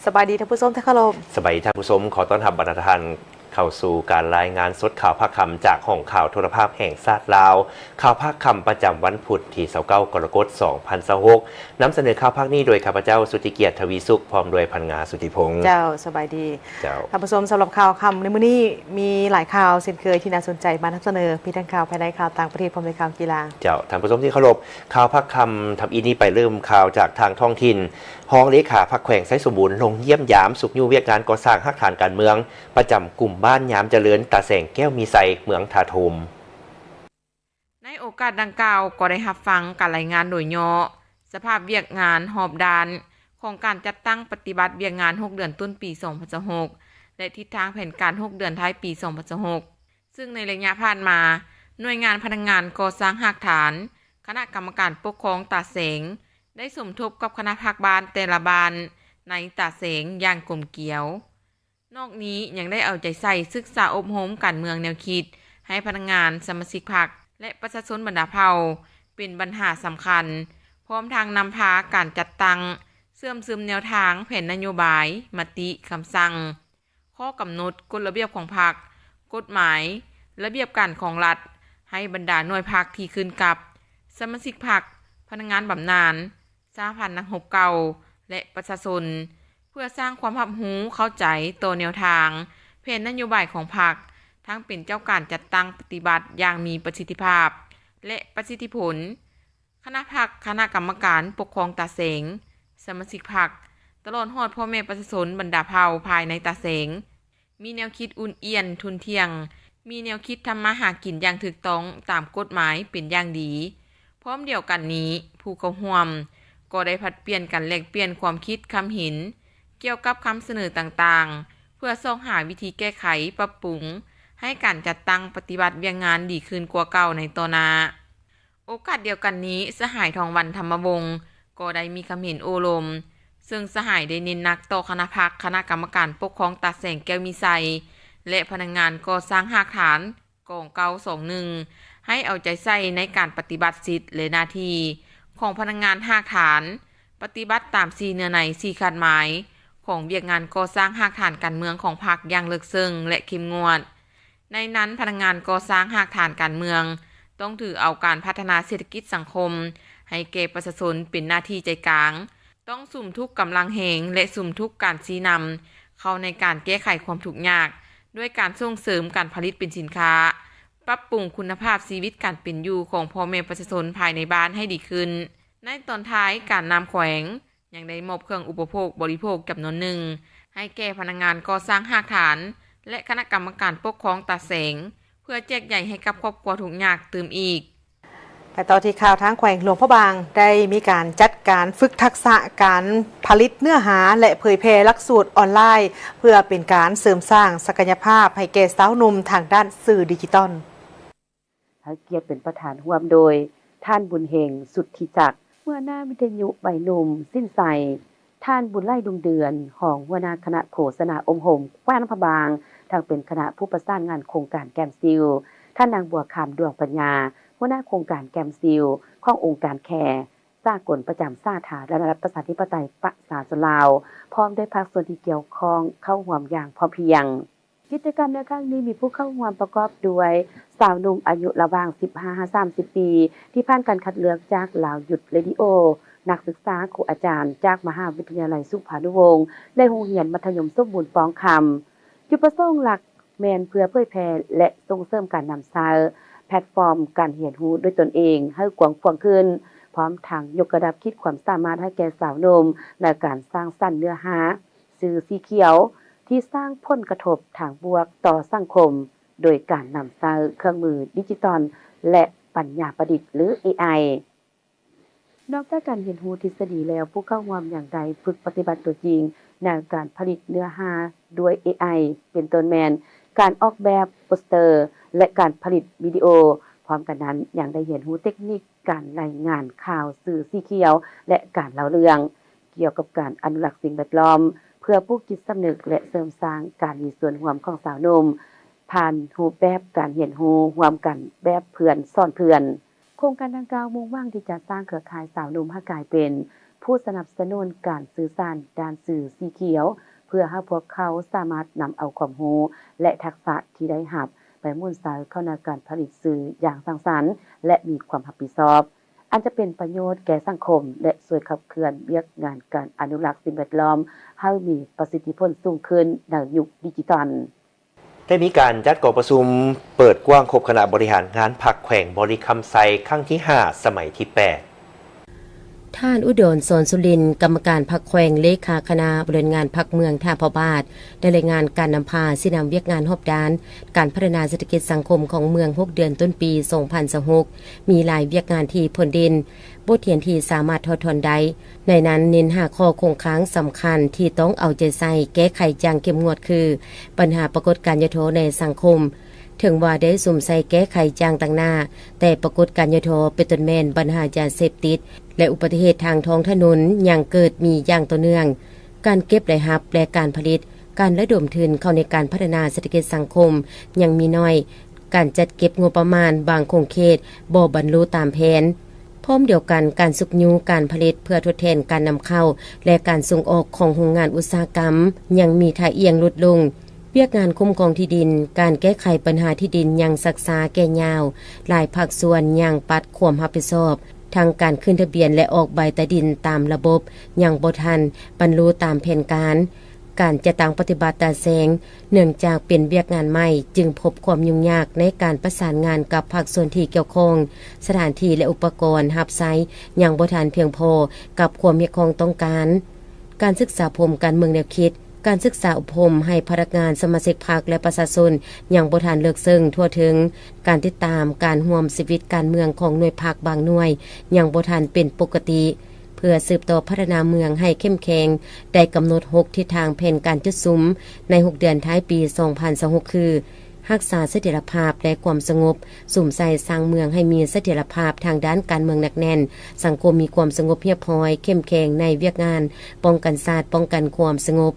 สบายดีท่านผู้ชมที่เคารพสบายดีท่านผู้ชมขอต้อนรับบรรดาท่านเข้าสู่การรายงานสดข่าวภาคคำจากห้องข่าวโทรภาพแห่งชาติลาวข่าวภาคคำประจำวันพุธที่29กรกฎาคม2026นำเสนอข่าวภาคนี้โดยข้าพเจ้าสุธิเกียรติทวีสุขพร้อมโดยพันงาสุธิพงษ์เจ้าสบายดีเจ้าท่านผู้ชมสำหรับข่าวคำในมื้อนี้มีหลายข่าวเช่นเคยที่น่าสนใจมานำเสนอมีทั้งข่าวภายในข่าวต่างประเทศพร้อมด้วยข่าวกีฬาเจ้าท่านผู้ชมที่เคารพข่าวภาคคำทำอีนี้ไปเริ่มข่าวจากทางท้องถิ่นห้องเลขาพรรคแขวงไซสมบูรณ์ลงเยี่ยมยามสุขยูเวียกงานก่อสร้างฮักฐานการเมืองประจำกลุ่มบ้านยามเจริญตาแสงแก้วมีไซเมืองทาทมในโอกาสดังกล่าวก็ได้รับฟังการรายงานโดยย่อสภาพเวียกงานหอบดานของการจัดตั้งปฏิบัติเวียกงาน6เดือนต้นปี2026และทิศทางแผนการ6เดือนท้ายปี2026ซึ่งในระยะผ่านมาหน่วยงานพนักงานก่อสร้างหากฐานคณะกรรมการปกครองตาเสงได้สมทบกับคณะภาคบ้านแต่ละบ้านในตาเสงอย่างกลมเกลียวนอกนี้ยังได้เอาใจใส่ศึกษาอบรมการเมืองแนวคิดให้พนักงานสมาชิกพรรคและประชาชนบรรดาเผ่าเป็นปัญหาสำคัญพร้อมทางนำพาการจัดตั้งเสื่อมซึมแนวทางแผนนโยบายมติคำสั่งข้อกำหนดกฎระเบียบของพรรคกฎหมายระเบียบการของรัฐให้บรรดาหน่วยพรรคที่ขึ้นกับสมาชิกพรรคพนักงานบำนาญสหพันธ์นักรบเก่าและประชาชนเพื่อสร้างความรับรู้เข้าใจตัวแนวทางแผนนโยบายของพรรคทั้งเป็นเจ้าการจัดตั้งปฏิบัติอย่างมีประสิทธิภาพและประสิทธิผลคณะพรรคคณะกรรมการปกครองตาเสงสมาชิกพรรคตลอดฮอดพ่อแม่ประชาชนบรรดาเผ่าภายในตาเสงมีแนวคิดอุ่นเอียนทุนเที่ยงมีแนวคิดทำมาหากินอย่างถูกต้องตามกฎหมายเป็นอย่างดีพร้อมเดียวกันนี้ผู้เข้าร่วมก็ได้ผลัดเปลี่ยนกันแลกเปลี่ยนความคิดคำเห็นเกี่ยวกับคำเสนอต่างๆเพื่อส่องหาวิธีแก้ไขปรับปรุงให้การจัดตั้งปฏิบัติเวียงงานดีขึ้นกว่าเก่าในต่อหน้าโอกาสเดียวกันนี้สหายทองวันธรรมวงศ์ก็ได้มีคำเห็นโอลมซึ่งสหายได้เน้นหนักต่อคณะพรรคคณะกรรมการปกครองตาแสงแก้วมีไซและพนักงานก่อสร้างหากฐานกองเก่า21ให้เอาใจใส่ในการปฏิบัติสิทธิและหน้าที่ของพนักงานหากฐานปฏิบัติตาม4เนื้อใน4ขัดหมายของเวียกงานก่อสร้างหากฐานการเมืองของพรรคอย่างลึกซึ้งและเข้มงวดในนั้นพนักงานก่อสร้างหากฐานการเมืองต้องถือเอาการพัฒนาเศรษฐกิจสังคมให้แก่ประชาชนเป็นหน้าที่ใจกลางต้องสุ่มทุกกำลังแหงและสุ่มทุกการชี้นำเข้าในการแก้ไขความทุกข์ยากด้วยการส่งเสริมการผลิตเป็นสินค้าปรับปรุงคุณภาพชีวิตการเป็นอยู่ของพ่อแม่ประชาชนภายในบ้านให้ดีขึ้นในตอนท้ายการนำแขวงยังได้มอบเครื่องอุปโภคบริโภคจำนวนหนึ่งให้แก่พนักงานก่อสร้างหากฐานและคณะกรรมการปกครองตาแสงเพื่อแจกใหญ่ให้กับครอบครัวทุกข์ยากตื่มอีกไปต่อที่ข่าวทางแขวงหลวงพระบางได้มีการจัดการฝึกทักษะการผลิตเนื้อหาและเผยแพร่หลักสูตรออนไลน์เพื่อเป็นการเสริมสร้างศักยภาพให้แก่สาวหนุ่มทางด้านสื่อดิจิตอลให้เกียรติเป็นประธานร่วมโดยท่านบุญเฮงสุทธิจักรหัวหน้าวิทยุใบหนุ่มสิ้นใสท่านบุญไล่ดวงเดือนของหัวหน้าคณะโฆษณาอมหงแคว้นพระบางทางเป็นคณะผู้ประสานงานโครงการแกมซิลท่านนางบัวคำดวงปัญญาหัวหน้าโครงการแกมซิลขององค์การแคร์สากลประจำสาธารณรัฐประชาธิปไตยประชาชนลาวพร้อมด้วยภาคส่วนที่เกี่ยวข้องเข้าร่วมอย่างพอเพียงกิจกรรมในครั้งนี้มีผู้เข้าร่วมประกอบด้วยสาวหนุ่มอายุระหว่าง 15-30 ปีที่ผ่านการคัดเลือกจากลาวยุทธเรดิโอนักศึกษาครูอาจารย์จากมหาวิทยาลัยสุภานุวงศ์และโรงเรียนมัธยมสมบูรณ์ปองคำจุดประสงค์หลักแม่นเพื่อเผยแพร่และส่งเสริมการนำเสนอแพลตฟอร์มการเรียนรู้ด้วยตนเองให้กว้างขวางขึ้นพร้อมทั้งยกระดับขีดความสามารถให้แก่สาวหนุ่มในการสร้างสรรค์เนื้อหาสื่อสีเขียวที่สร้างผลกระทบทางบวกต่อสังคมโดยการนำเสนอเครื่องมือดิจิตอลและปัญญาประดิษฐ์หรือ AI นอกจากการเรียนรู้ทฤษฎีแล้วผู้เข้าร่วมอย่างใดฝึกปฏิบัติตัวจริงในการผลิตเนื้อหาด้วย AI เป็นต้นแมนการออกแบบโปสเตอร์และการผลิตวิดีโอพร้อมกันนั้นยังได้เรียนรู้เทคนิคการรายงานข่าวสื่อสีเขียวและการเล่าเรื่องเกี่ยวกับการอนุรักษ์สิ่งแวดล้อมเพื่อปลูกจิตสำนึกและเสริมสร้างการมีส่วนร่วมของสาวหนุ่มผ่านรูปแบบการเรียนรู้ร่วมกันแบบเพื่อนสอนเพื่อนโครงการดังกล่าวมุ่งหวังที่จะสร้างเครือข่ายสาวหนุ่มให้กลายเป็น ผู้สนับสนุนการสื่อสารด้านสื่อสีเขียวเพื่อให้พวกเขาสามารถนำเอาความรู้และทักษะที่ได้รับไปมุ่นสายเข้าในการผลิตสื่ออย่างสร้างสรรค์และมีความรับผิดชอบอันจะเป็นประโยชน์แก่สังคมและช่วยขับเคลื่อนเวียกงานการอนุรักษ์สิ่งแวดล้อมให้มีประสิทธิผลสูงขึ้นในยุคดิจิทัลได้มีการจัดกองประชุมเปิดกว้างครบคณะบริหารงานพรรคแขวงบริคำไซครั้งที่ 5 สมัยที่ 8ท่านอุดร สอนสุรินทร์กรรมการพรรคแขวงเลขาคณะบริหารงานพรรคเมืองท่าพระบาทได้รายงานการนำพาสินำเวียกงานรอบด้านการพัฒนาเศรษฐกิจสังคมของเมือง6 เดือนต้นปี2026มีหลายเวียกงานที่ผลดินบทเรียนที่สามารถทดทนได้ในนั้นเน้น5ข้อคงค้างสำคัญที่ต้องเอาใจใส่แก้ไขอย่างเข้มงวดคือปัญหาปรากฏการณ์ยโสในสังคมถึงว่าได้สุ่มใส่แก้ไขจางต่างหน้าแต่ปรากฏการณ์ยโสเป็นต้นแม่นปัญหายาเสพติดและอุบัติเหตุทางท้องถนนยังเกิดมีอย่างต่อเนื่องการเก็บรายรับและการผลิตการระดมทุนเข้าในการพัฒนาเศรษฐกิจสังคมยังมีน้อยการจัดเก็บงบประมาณบางคงเขตบ่บรรลุตามแผนพร้อมเดียวกันการสุกยูการผลิตเพื่อทดแทนการนำเข้าและการส่งออกของโรงงานอุตสาหกรรมยังมีท่าเอียงลดลงเวียกงานคุ้มครองที่ดินการแก้ไขปัญหาที่ดินยังศึกษาแก่ยาวหลายภาคส่วนยังปัดความรับผิดชอบทางการขึ้นทะเบียนและออกใบใต้ดินตามระบบยังบ่ทันบรรลุตามแผนการจะตั้งปฏิบัติตาแสงเนื่องจากเป็นเวียกงานใหม่จึงพบความยุ่งยากในการประสานงานกับภาคส่วนที่เกี่ยวข้องสถานที่และอุปกรณ์รับใช้ยังบ่ทันเพียงพอกับความเรียกร้องต้องการศึกษาพรมการเมืองแนวคิดการศึกษาอบรมให้พนักงานสมาชิกพรรคและประชาชนยังบ่ทันเลิกซึ่งทั่วถึงการติดตามการร่วมชีวิตการเมืองของหน่วยพรรคบางหน่วยยังบ่ทันเป็นปกติเพื่อสืบต่อพัฒนาเมืองให้เข้มแข็งได้กำหนด6ทิศทางแผนการจุดซุ้มใน6เดือนท้ายปี2026คือรักษาเสถียรภาพและความสงบสุ่มใส่สร้างเมืองให้มีเสถียรภาพทางด้านการเมืองหนักแน่นสังคมมีความสงบเรียบร้อยเข้มแข็งในเวียกงานป้องกันศาสตร์ป้องกันความสงบ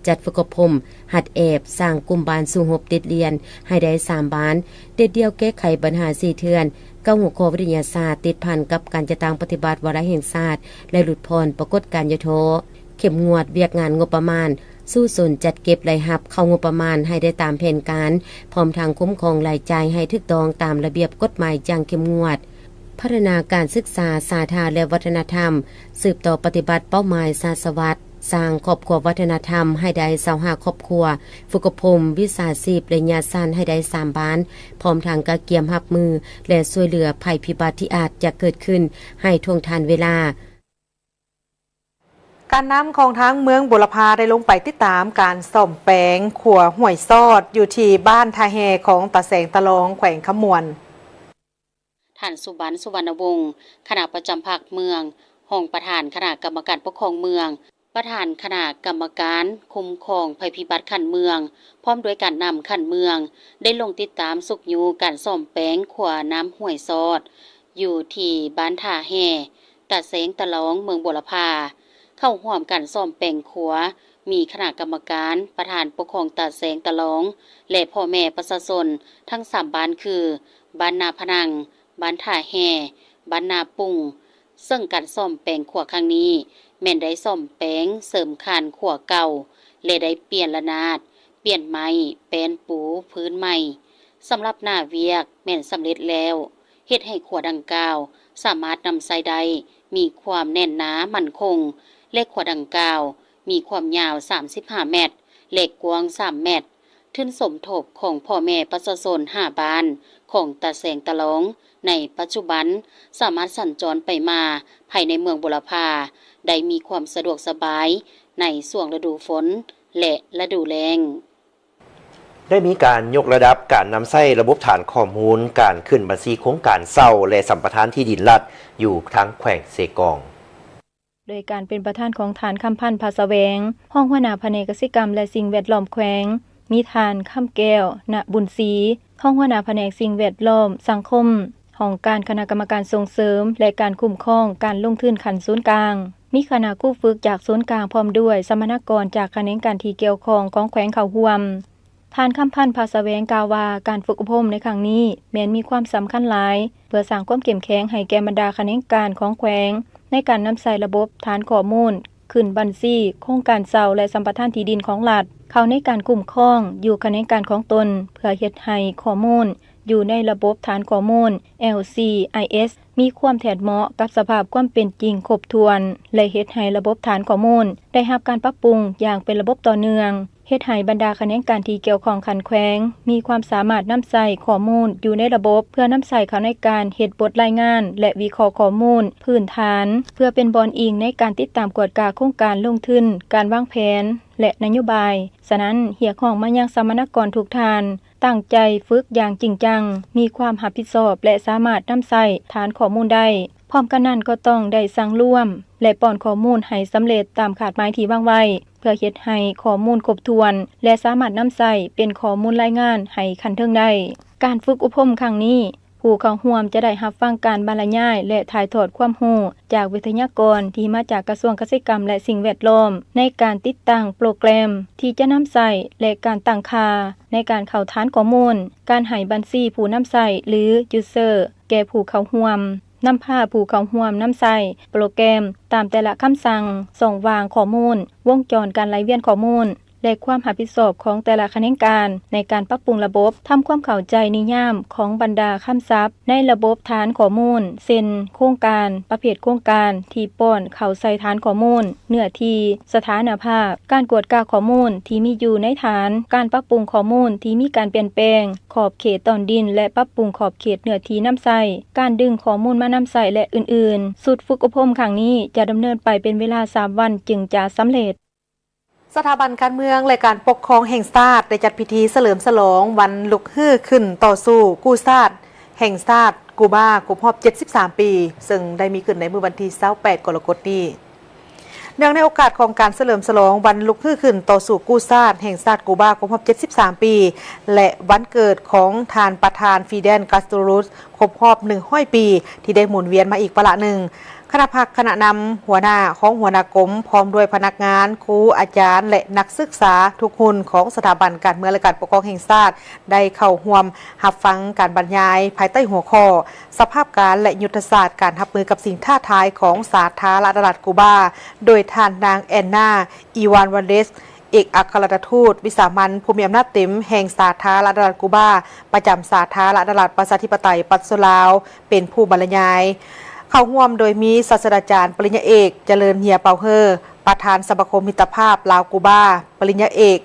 จัดฝึกอบรมหัดแอบสร้างกลุ่มบ้านสู่หบติดเรียนให้ได้3บ้านเด็ดเดียวแก้ไขปัญหา4เทือน9หัวข้อวิทยาศาสตร์ติดพันกับการจะตั้งปฏิบัติวาระแห่งชาติและหลุดพ้นปรากฏการณ์ยโสเข้มงวดเวียกงานงบประมาณสู้สนจัดเก็บรายรับเข้างบประมาณให้ได้ตามแผนการพร้อมทางคุ้มครองรายจ่ายให้ถูกต้องตามระเบียบกฎหมายอย่างเข้มงวดพัฒนาการศึกษาสาธารณและวัฒนธรรมสืบต่อปฏิบัติเป้าหมายศาสวัสดิ์สร้างครอบครัววัฒนธรรมให้ได้25ครอบครัวฝึกอบรมวิชาชีพระยะสั้นให้ได้3บ้านพร้อมทางการเกียมรับมือและช่วยเหลือภัยพิบัติที่อาจจะเกิดขึ้นให้ท่วงทันเวลาการนำของทางเมืองบุรพาได้ลงไปติดตามการซ่อมแปลงขัวห้วยซอดอยู่ที่บ้านทาแฮของตาแสงตะลองแขวงขมวนท่านสุบรรณ สุวรรณวงศ์คณะประจำภาคเมืองห้องประธานคณะกรรมการปกครองเมืองประธานคณะกรรมการคุ้มครองภัยพิบัติขันเมืองพร้อมด้วยการนำขันเมืองได้ลงติดตามสุกยูการซ่อมแปลงขัวน้ำห้วยซอดอยู่ที่บ้านท่าแห่ตาแสงตะลองเมืองบุรพาเข้าร่วมการซ่อมแปลงขัวมีคณะกรรมการประธานปกครองตาแสงตะลองและพ่อแม่ประชาชนทั้ง3บ้านคือบ้านนาพนังบ้านท่าแห่บ้านนาปุงซึ่งการซ่อมแปลงขัวครั้งนี้แม่นได้ซ่อมแปลงเสริมคานขัวเก่าและได้เปลี่ยนระนาดเปลี่ยนไม้แปลนปูพื้นใหม่สำหรับหน้าเวียกแม่นสำเร็จแล้วเฮ็ดให้ขัวดังกล่าวสามารถนำใส่ได้มีความแน่นหนามั่นคงและขัวดังกล่าวมีความยาว35เมตรและกว้าง3เมตรทุนสมทบของพ่อแม่ประชาชน5บ้านของตาแสงตะลองในปัจจุบันสามารถสัญจรไปมาภายในเมืองบุรพาได้มีความสะดวกสบายในช่วงฤดูฝนและฤดูแล้งได้มีการยกระดับการนำใช้ระบบฐานข้อมูลการขึ้นบัญชีโครงการเช่าและสัมปทานที่ดินรัฐอยู่ทั้งแขวงเซกองโดยการเป็นประธานของฐานคำพันธ์ภาษาแวงห้องหัวหน้าแผนกกสิกรรมและสิ่งแวดล้อมแขวงมีฐานคำแก้วณบุญศรีห้องหัวหน้าแผนกสิ่งแวดล้อมสังคมห้องการคณะกรรมการส่งเสริมและการคุ้มครองการลงทุนขั้นศูนย์กลางมีคณะกู้ฝึกจากศูนย์กลางพร้อมด้วยสมณกรจากแขนงการที่เกี่ยวข้องของแขวงเขาห่วมฐานคำพันธ์ภาษาแวงกล่าวว่าการฝึกอบรมในครั้งนี้แม้นมีความสำคัญหลายเพื่อสร้างความเข้มแข็งให้แก่บรรดาแขนงการของแขวง ในการนำใส่ระบบฐานข้อมูลขึ้นบัญชีโครงการเซาและสัมปทานที่ดินของรัฐเข้าในการคุ้มครองอยู่คะแนนการของตนเพื่อเฮ็ดให้ข้อมูลอยู่ในระบบฐานข้อมูล LCIS มีความแท้เหมาะกับสภาพความเป็นจริงครบถ้วนและเฮ็ดให้ระบบฐานข้อมูลได้รับการปรับปรุงอย่างเป็นระบบต่อเนื่องเฮ็ดให้บรรดาคะแนนการที่เกี่ยวข้องขันแขวงมีความสามารถนำใส่ข้อมูลอยู่ในระบบเพื่อนำใส่เข้าในการเฮ็ดบทรายงานและวิเคราะห์ข้อมูลพื้นฐานเพื่อเป็นบอนอิงในการติดตามกวดกาโครงการลงทุนการวางแผนและนโยบายฉะนั้นเรียกร้องมายังสมณกรทุกท่านตั้งใจฝึกอย่างจริงจังมีความรับผิดชอบและสามารถนำใส่ฐานข้อมูลได้พร้อมกันนั้นก็ต้องได้สั่งร่วมและป้อนข้อมูลให้สำเร็จตามคาดหมายที่วางไว้เพื่อเฮ็ดให้ข้อมูลครบถ้วนและสามารถนำใส่เป็นข้อมูลรายงานให้คันเทิงได้การฝึกอบรมครั้งนี้ผู้เข้าร่วมจะได้รับฟังการบรรยายและถ่ายทอดความรู้จากวิทยากรที่มาจากกระทรวงเกษตรกรรมและสิ่งแวดล้อมในการติดตั้งโปรแกรมที่จะนำใส่และการตั้งค่าในการเข้าฐานข้อมูลการให้บัญชีผู้นำใส่หรือ user แก่ผู้เข้าร่วมนำพาผู้เข้าร่วมนำใส่โปรแกรมตามแต่ละคำสั่งส่งวางข้อมูลวงจรการไหลเวียนข้อมูลและความรับผิดชอบของแต่ละคะแนนการในการปรับปรุงระบบทำความเข้าใจนิยามของบรรดาคำศัพท์ในระบบฐานข้อมูลเช่นโครงการประเภทโครงการที่ป้อนเข้าใส่ฐานข้อมูลเนื้อที่สถานภาพการกวดกาข้อมูลที่มีอยู่ในฐานการปรับปรุงข้อมูลที่มีการเปลี่ยนแปลงขอบเขตตอนดินและปรับปรุงขอบเขตเนื้อที่นำใส่การดึงข้อมูลมานำใส่และอื่นๆสุดฝึกอบรมครั้งนี้จะดำเนินไปเป็นเวลา3วันจึงจะสำเร็จสถาบันการเมืองและการปกครองแห่งชาติได้จัดพิธีเฉลิมฉลองวันลุกฮื้อขึ้นต่อสู้กู้ชาติแห่งชาติกูบาครบรอบ73 ปีซึ่งได้มีขึ้นในมื้อวันที่28กรกฎาคมนี้เนื่องในโอกาสของการเฉลิมฉลองวันลุกฮื้อขึ้นต่อสู้กู้ชาติแห่งชาติกูบาครบรอบ73 ปีและวันเกิดของทานประธานฟิเดล คาสโตรสครบรอบ100 ปีที่ได้หมุนเวียนมาอีกวาระหนึ่งคณะพักคณะนำหัวหน้าของหัวหน้ากรมพร้อมด้วยพนักงานครูอาจารย์และนักศึกษาทุกคนของสถาบันการเมืองและการปกครองแห่งชาติได้เข้าร่วมรับฟังการบรรยายภายใต้หัวข้อสภาพการและยุทธศาสตร์การรับมือกับสิ่งท้าทายของสาธารณรัฐกูบาโดยท่านนางแอนนาอีวานวันเดสเอกอัครราชทูตวิสามัญผู้มีอำนาจเต็มแห่งสาธารณรัฐกูบาประจำสาธารณรัฐประชาธิปไตยปัสโซลาวเป็นผู้บรรยายเข้าร่วมโดยมีศาสตราจารย์ปริญญาเอกเจริญเฮียเปาเฮอประธานสมาคมมิตรภาพลาวกูบาปริญญาเอก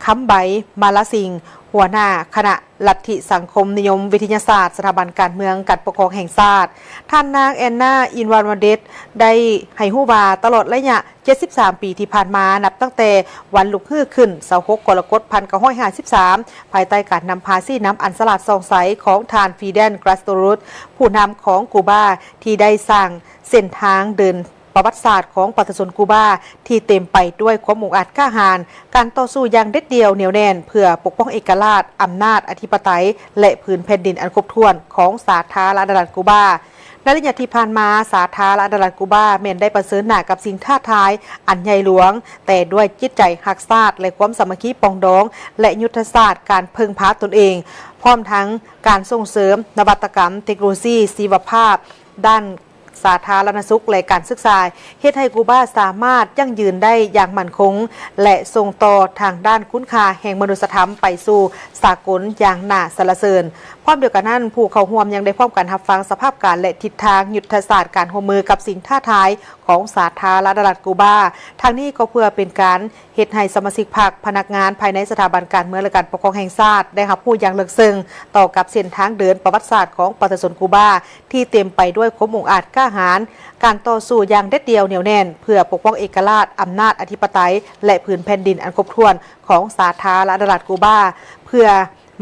ค้ำใบมาลาสิงหัวหน้าคณะลัทธิสังคมนิยมวิทยาศาสตร์สถาบันการเมืองการปกครองแห่งชาติท่านนางแอนนาอินวานวันเดสได้ให้ฮู้ว่าตลอดระยะ73 ปีที่ผ่านมานับตั้งแต่วันลุกฮื้อขึ้น26กรกฎาคม1953ภายใต้การนำพาซี่น้ำอันสลัดสองใสของทานฟิเดล คาสโตรสผู้นำของกูบาที่ได้สร้างเส้นทางเดินประวัติศาสตร์ของประชาชนกูบาที่เต็มไปด้วยความมุ่งอาจกล้าหาญการต่อสู้อย่างเด็ดเดี่ยวเหนียวแน่นเพื่อปกป้องเอกราชอำนาจอธิปไตยและพื้นแผ่นดินอันครบถ้วนของสาธารณรัฐกูบาในระยะที่ผ่านมาสาธารณรัฐกูบาแม้นได้ประเสริฐหน้ากับสิ่งท้าทายอันใหญ่หลวงแต่ด้วยจิตใจรักชาติและความสามัคคีปองดองและยุทธศาสตร์การพึ่งพาตนเองพร้อมทั้งการส่งเสริมนวัตกรรมเทคโนโลยีชีวภาพด้านสาธารณสุขและการศึกษาเฮ็ดให้กูบาสามารถยั่งยืนได้อย่างมั่นคงและส่งต่อทางด้านคุณค่าแห่งมนุษยธรรมไปสู่สากลอย่างน่าสรรเสริญพร้อมเดียวกันนั้นผู้เข้าร่วมยังได้พร้อมกันรับฟังสภาพการและทิศทางยุทธศาสตร์การร่วมมือกับสิ่งท้าทายของสาธารณรัฐกูบาทางนี้ก็เพื่อเป็นการเฮ็ดให้สมาชิกพรรคพนักงานภายในสถาบันการเมืองและการปกครองแห่งชาติได้รับรู้อย่างลึกซึ้งต่อกับเส้นทางเดินประวัติศาสตร์ของประชาชนกูบาที่เต็มไปด้วยความมุ่งอาจกล้าหาญการต่อสู้อย่างเด็ดเดี่ยวเหนียวแน่นเพื่อปกป้องเอกราชอำนาจอธิปไตยและพื้นแผ่นดินอันครบถ้วนของสาธารณรัฐกูบาเพื่อ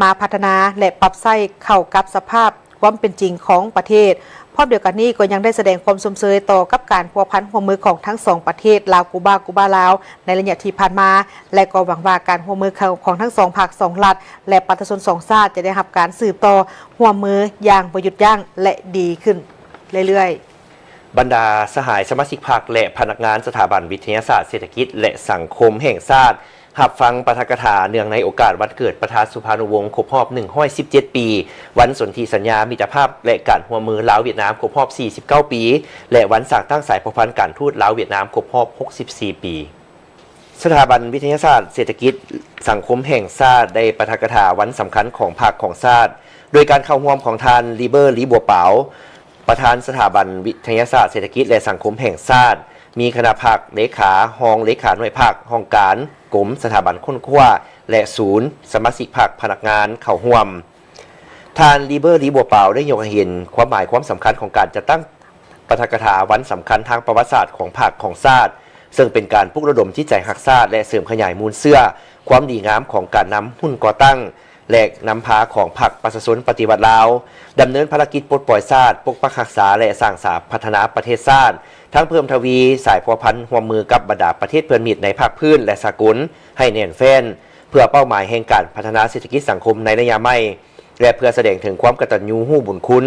มาพัฒนาและปรับใช้เข้ากับสภาพความเป็นจริงของประเทศพร้อมเดียวกันนี้ก็ยังได้แสดงความสมเสยต่อกับการพัวพันร่วมมือของทั้งสองประเทศลาวกูบากูบาลาวในระยะที่ผ่านมาและก็หวังว่าการร่วมมือของทั้งสองภาคสองรัฐและประชาชนสองชาติจะได้รับการสืบต่อร่วมมืออย่างบ่หยุดยั้งและดีขึ้นเรื่อยๆบรรดาสหายสมาชิกพรรคและพนักงานสถาบันวิทยาศาสตร์เศรษฐกิจและสังคมแห่งชาติ หับฟังปาฐกถาเนื่องในโอกาสวันเกิดประธานสุภานุวงศ์ครบรอบ117 ปีวันสนธิสัญญามิตรภาพและการร่วมมือลาวเวียดนามครบรอบ49 ปีและวันสร้างตั้งสายสัมพันธ์การทูตลาวเวียดนามครบรอบ64 ปีสถาบันวิทยาศาสตร์เศรษฐกิจสังคมแห่งชาติได้ปาฐกถาวันสำคัญของภาคของชาติโดยการเข้าร่วมของทานลีเบอร์ลีบัวเปาประธานสถาบันวิทยาศาสตร์เศรษฐกิจและสังคมแห่งชาติมีคณะภาคเลขาห้องเลขาหน่วยภาคห้องการกรมสถาบันค้นคว้าและศูนย์สมาชิกภาคพนักงานเข้าร่วมทานลีเบอร์ลีบัวเปาได้ยกให้เห็นความหมายความสำคัญของการจัดตั้งปาฐกถาวันสำคัญทางประวัติศาสตร์ของภาคของชาติซึ่งเป็นการปลุกระดมจิตใจรักชาติและเสริมขยายมูลเชื่อความดีงามของการนำหุ้นก่อตั้งและนำพาของพรรคประชาชนปฏิวัติลาวดำเนินภารกิจปลดปล่อยชาติปกปักรักษาและสร้างสรรค์พัฒนาประเทศชาติทั้งเพิ่มทวีสายพัวพันร่วมมือกับบรรดาประเทศเพื่อนมิตรในภาคพื้นและสากลให้แน่นแฟ้นเพื่อเป้าหมายแห่งการพัฒนาเศรษฐกิจสังคมในระยะใหม่และเพื่อแสดงถึงความกตัญญูรู้บุญคุณ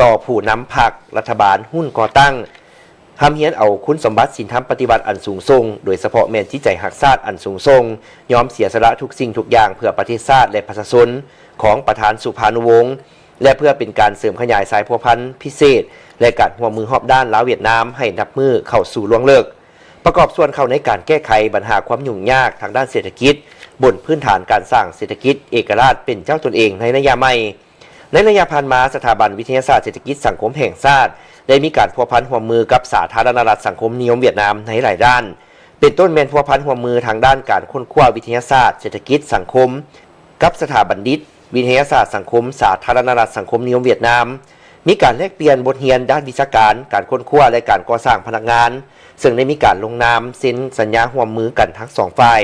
ต่อผู้นำพรรครัฐบาลหุ้นก่อตั้งทำเฮียนเอาคุณสมบัติศีลธรรมปฏิบัติอันสูงส่งโดยเฉพาะแม่นจิตใจรักชาติอันสูงส่งยอมเสียสละทุกสิ่งทุกอย่างเพื่อประเทศชาติและประชาชนของประธานสุภานุวงศ์และเพื่อเป็นการเสริมขยายสายพัวพันพิเศษและการร่วมมือรอบด้านลาวเวียดนามให้นับมือเข้าสู่ล่วงเลิกประกอบส่วนเข้าในการแก้ไขปัญหาความยุ่งยากทางด้านเศรษฐกิจบนพื้นฐานการสร้างเศรษฐกิจเอกราชเป็นเจ้าตนเองในระยะใหม่ในระยะผ่านมาสถาบันวิทยาศาสตร์เศรษฐกิจสังคมแห่งชาติได้มีการพัวพันร่วมมือกับสาธารณรัฐสังคมนิยมเวียดนามในหลายด้านเป็นต้นแม่นพัวพันร่วมมือทางด้านการค้นคว้าวิทยาศาสตร์เศรษฐกิจสังคมกับสถาบันวิทยาศาสตร์สังคมสาธารณรัฐสังคมนิยมเวียดนามมีการแลกเปลี่ยนบทเรียนด้านวิชาการการค้นคว้าและการก่อสร้างพนักงานซึ่งได้มีการลงนามเซ็นสัญญาร่วมมือกันทั้งสองฝ่าย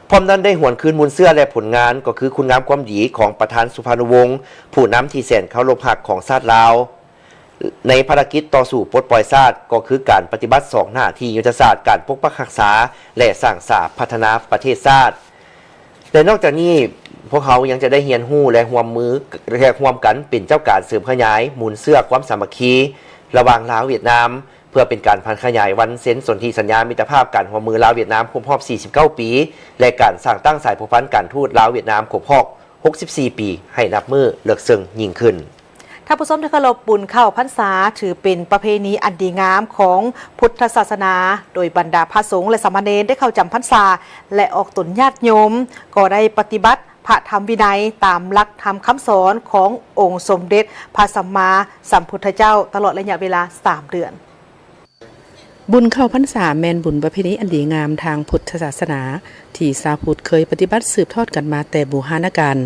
พร้อมนั้นได้หวนคืนมูลเชื่อและผลงานก็คือคุณงามความดีของประธานสุภานุวงศ์ผู้นำที่แสนเคารพรักของชาติลาวในภารกิจต่อสู่ปลดปล่อยชาติก็คือการปฏิบัติ2หน้าที่ยุทธศาสตร์การปกปักรักษาและสร้างสรรค์พัฒนาประเทศชาติและนอกจากนี้พวกเขายังจะได้เรียนรู้และร่วมกันเป็นเจ้าการเสริมขยายมูลเชื่อความสามัคคีระหว่างลาวเวียดนามเพื่อเป็นการพันขยายวันเซ็นสนธิสัญญามิตรภาพการร่วมมือลาวเวียดนามครบรอบ49 ปีและการสร้างตั้งสายพัวพันการทูตลาวเวียดนามครบรอบ64 ปีให้นับมือเลิกซึ้งยิ่งขึ้นท่านผู้ชมที่เคารพบุญเข้าพรรษาถือเป็นประเพณีอันดีงามของพุทธศาสนาโดยบรรดาพระสงฆ์และสามเณรได้เข้าจำพรรษาและออกตนญาติโยมก็ได้ปฏิบัติพระธรรมวินัยตามหลักธรรมคำสอนขององค์สมเด็จพระสัมมาสัมพุทธเจ้าตลอดระยะเวลา3 เดือนบุญเข้าพรรษาแม่นบุญประเพณีอันดีงามทางพุทธศาสนาที่ชาวพุทธเคยปฏิบัติสืบทอดกันมาแต่โบราณกาล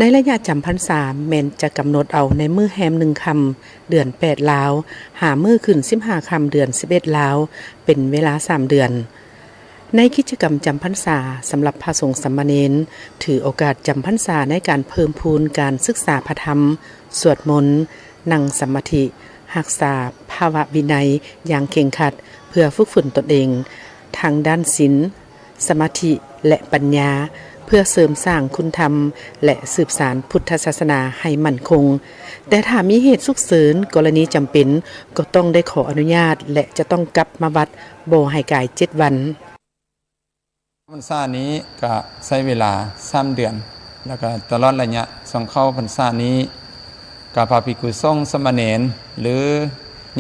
ในระยะจำพรรษาแม่นจะกำหนดเอาในมื้อแฮม1 ค่ำเดือน8ลาวหามื้อขึ้น15 ค่ำเดือน11ลาวเป็นเวลา3 เดือนในกิจกรรมจำพรรษาสำหรับพระสงฆ์สามเณรถือโอกาสจำพรรษาในการเพิ่มพูนการศึกษาพระธรรมสวดมนต์นั่งสมาธิรักษาภาวะวินัยอย่างเคร่งครัดเพื่อฝึกฝนตนเองทางด้านศีลสมาธิและปัญญาเพื่อเสริมสร้างคุณธรรมและสืบสานพุทธศาสนาให้มั่นคงแต่ถ้ามีเหตุฉุกเฉินกรณีจำเป็นก็ต้องได้ขออนุญาตและจะต้องกลับมาวัดบ่ให้กาย7 วันพรรษานี้ก็ใช้เวลา3 เดือนแล้วก็ตลอดระยะส่งเข้าพรรษานี้กับพระภิกษุสงฆ์สามเณรหรือ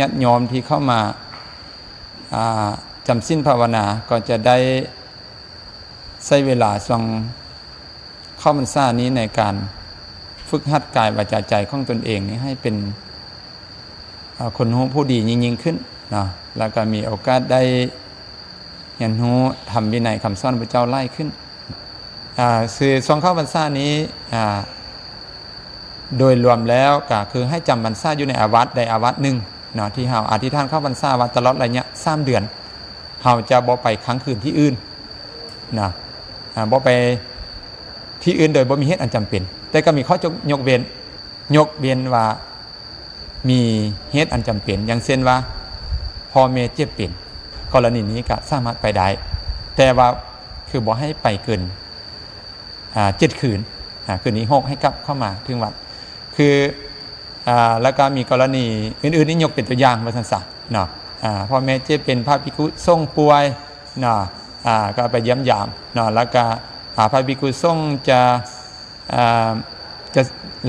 ญาติโยมที่เข้ามาจำศีลภาวนาก็จะได้ใช้เวลาส่งเข้าพรรษานี้ในการฝึกหัดกายวาจาใจของตนเองนี้ให้เป็นคนผู้ดียิ่งขึ้นนะแล้วก็มีโอกาสได้เรียนรู้ทำวินัยคำสอนพระเจ้าไล่ขึ้นคือส่งเข้าพรรษานี้โดยรวมแล้วก็คือให้จำพรรษาอยู่ในอาวัตใดอาวัตหนึ่งเนาะที่เฮาอธิษฐานเข้าพรรษาวัดตลอดระยะ3 เดือนเฮาจะบ่ไปค้างคืนที่อื่นนะบ่ไปที่อื่นโดยบ่มีเหตุอันจำเป็นแต่ก็มีข้อยกเว้นว่ามีเหตุอันจำเป็นอย่างเช่นว่าพ่อแม่เจ็บเป็นกรณีนี้ก็สามารถไปได้แต่ว่าคือบ่ให้ไปเกิน7 คืนคืนนี้6ให้กลับเข้ามาถึงวัดคือแล้วก็มีกรณีอื่นๆนี่ยกเป็นตัวอย่างมาสั้นๆเนาะพ่อแม่เจ็บเป็นพระภิกษุสงฆ์ป่วยเนาะ ก็ไปเยี่ยมยามเนาะแล้วก็พระภิกษุสงฆ์จะ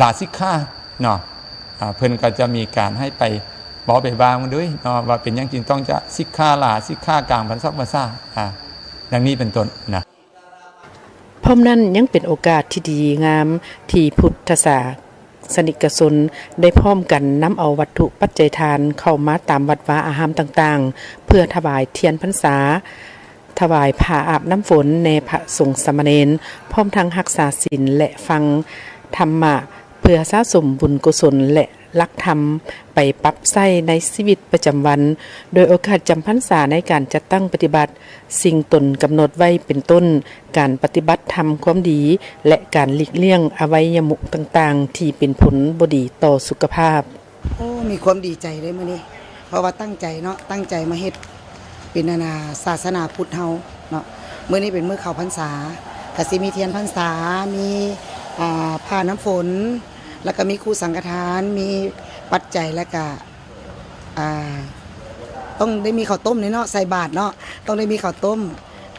ลาสิกขาเนาะเพิ่นก็จะมีการให้ไปบอกไปบ้างด้วยเนาะว่าเป็นอย่างจริงต้องจะสิกขาลาสิกขากลางพรรษาดังนี้เป็นต้นนะพร้อมนั้นยังเป็นโอกาสที่ดีงามที่พุทธศาสนิกชนได้พร้อมกันนำเอาวัตถุปัจจัยทานเข้ามาตามวัดวาอารามต่างๆเพื่อถวายเทียนพรรษาถวายผ้าอาบน้ำฝนในพระสงฆ์สามเณรพร้อมทั้งรักษาศีลและฟังธรรมะเพื่อสะสมบุญกุศลและลักธรรมไปปรับใช้ในชีวิตประจำวันโดยโอกาสจำพรรษาในการจัดตั้งปฏิบัติสิ่งตนกำหนดไว้เป็นต้นการปฏิบัติธรรมความดีและการหลีกเลี่ยงอวัยมุขต่างๆที่เป็นผลบ่ดีต่อสุขภาพมีความดีใจเลยมื้อนี้เพราะว่าตั้งใจเนาะตั้งใจมาเฮ็ดเป็นศาสนาพุทธเฮาเนาะมื้อนี้เป็นมื้อเข้าพรรษาก็สิมีเทียนพรรษามีผ้าน้ำฝนแล้วก็มีครูสังฆทานมีปัจจัยแล้วก็ต้องได้มีข้าวต้มเนาะใส่บาตรเนาะต้องได้มีข้าวต้ม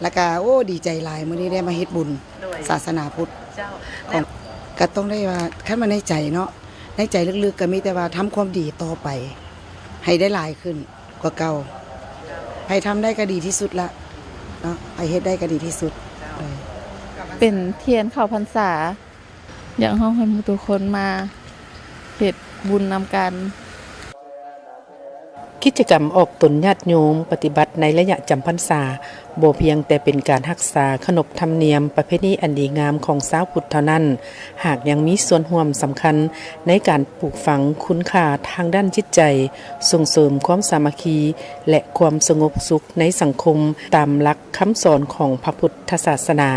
แล้วก็ดีใจหลายมื้อนี้ได้มาเฮ็ดบุญศาสนาพุทธของก็ต้องได้ว่าคันมาในใจเนาะในใจลึกๆก็มีแต่ว่าทำความดีต่อไปให้ได้หลายขึ้นกว่าเก่าให้ทำได้ก็ดีที่สุดละเนาะให้เฮ็ดได้ก็ดีที่สุดเป็นเทียนเข้าพรรษาอย่างห้องให้ทุกคนมาเฮ็ดบุญนำกันกิจกรรมออกตนญาติโยมปฏิบัติในระยะจำพรรษาบ่เพียงแต่เป็นการรักษาขนบธรรมเนียมประเพณีอันดีงามของชาวพุทธเท่านั้นหากยังมีส่วนร่วมสำคัญในการปลูกฝังคุณค่าทางด้านจิตใจส่งเสริมความสามัคคีและความสงบสุขในสังคมตามหลักคำสอนของพระพุทธศาสนา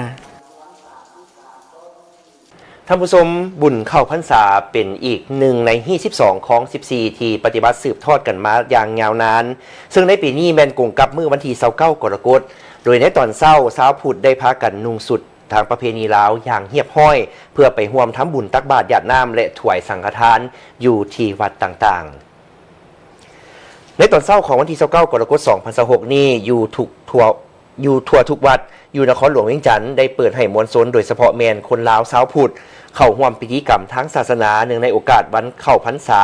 ท่านผู้ชมบุญเข้าพรรษาเป็นอีกหนึ่งใน22ของ14ที่ปฏิบัติสืบทอดกันมาอย่างยาวนานซึ่งในปีนี้แม่นกงกับมื้อวันที่29กรกฎาคมโดยในตอนเช้าชาวพุทธได้พากันนุ่งสุดทางประเพณีลาวอย่างเหียบห้อยเพื่อไปร่วมทำบุญตักบาตรหยาดน้ำและถวายสังฆทานอยู่ที่วัดต่างๆในตอนเช้าของวันที่29กรกฎาคม2026นี้อยู่ทั่วทุกวัดอยู่นครหลวงเวียงจันทร์ได้เปิดให้มวลชนโดยเฉพาะแมนคนลาวชาวพุทธเข้าร่วมพิธีกรรมทางศาสนาเนื่องในโอกาสวันเข้าพรรษา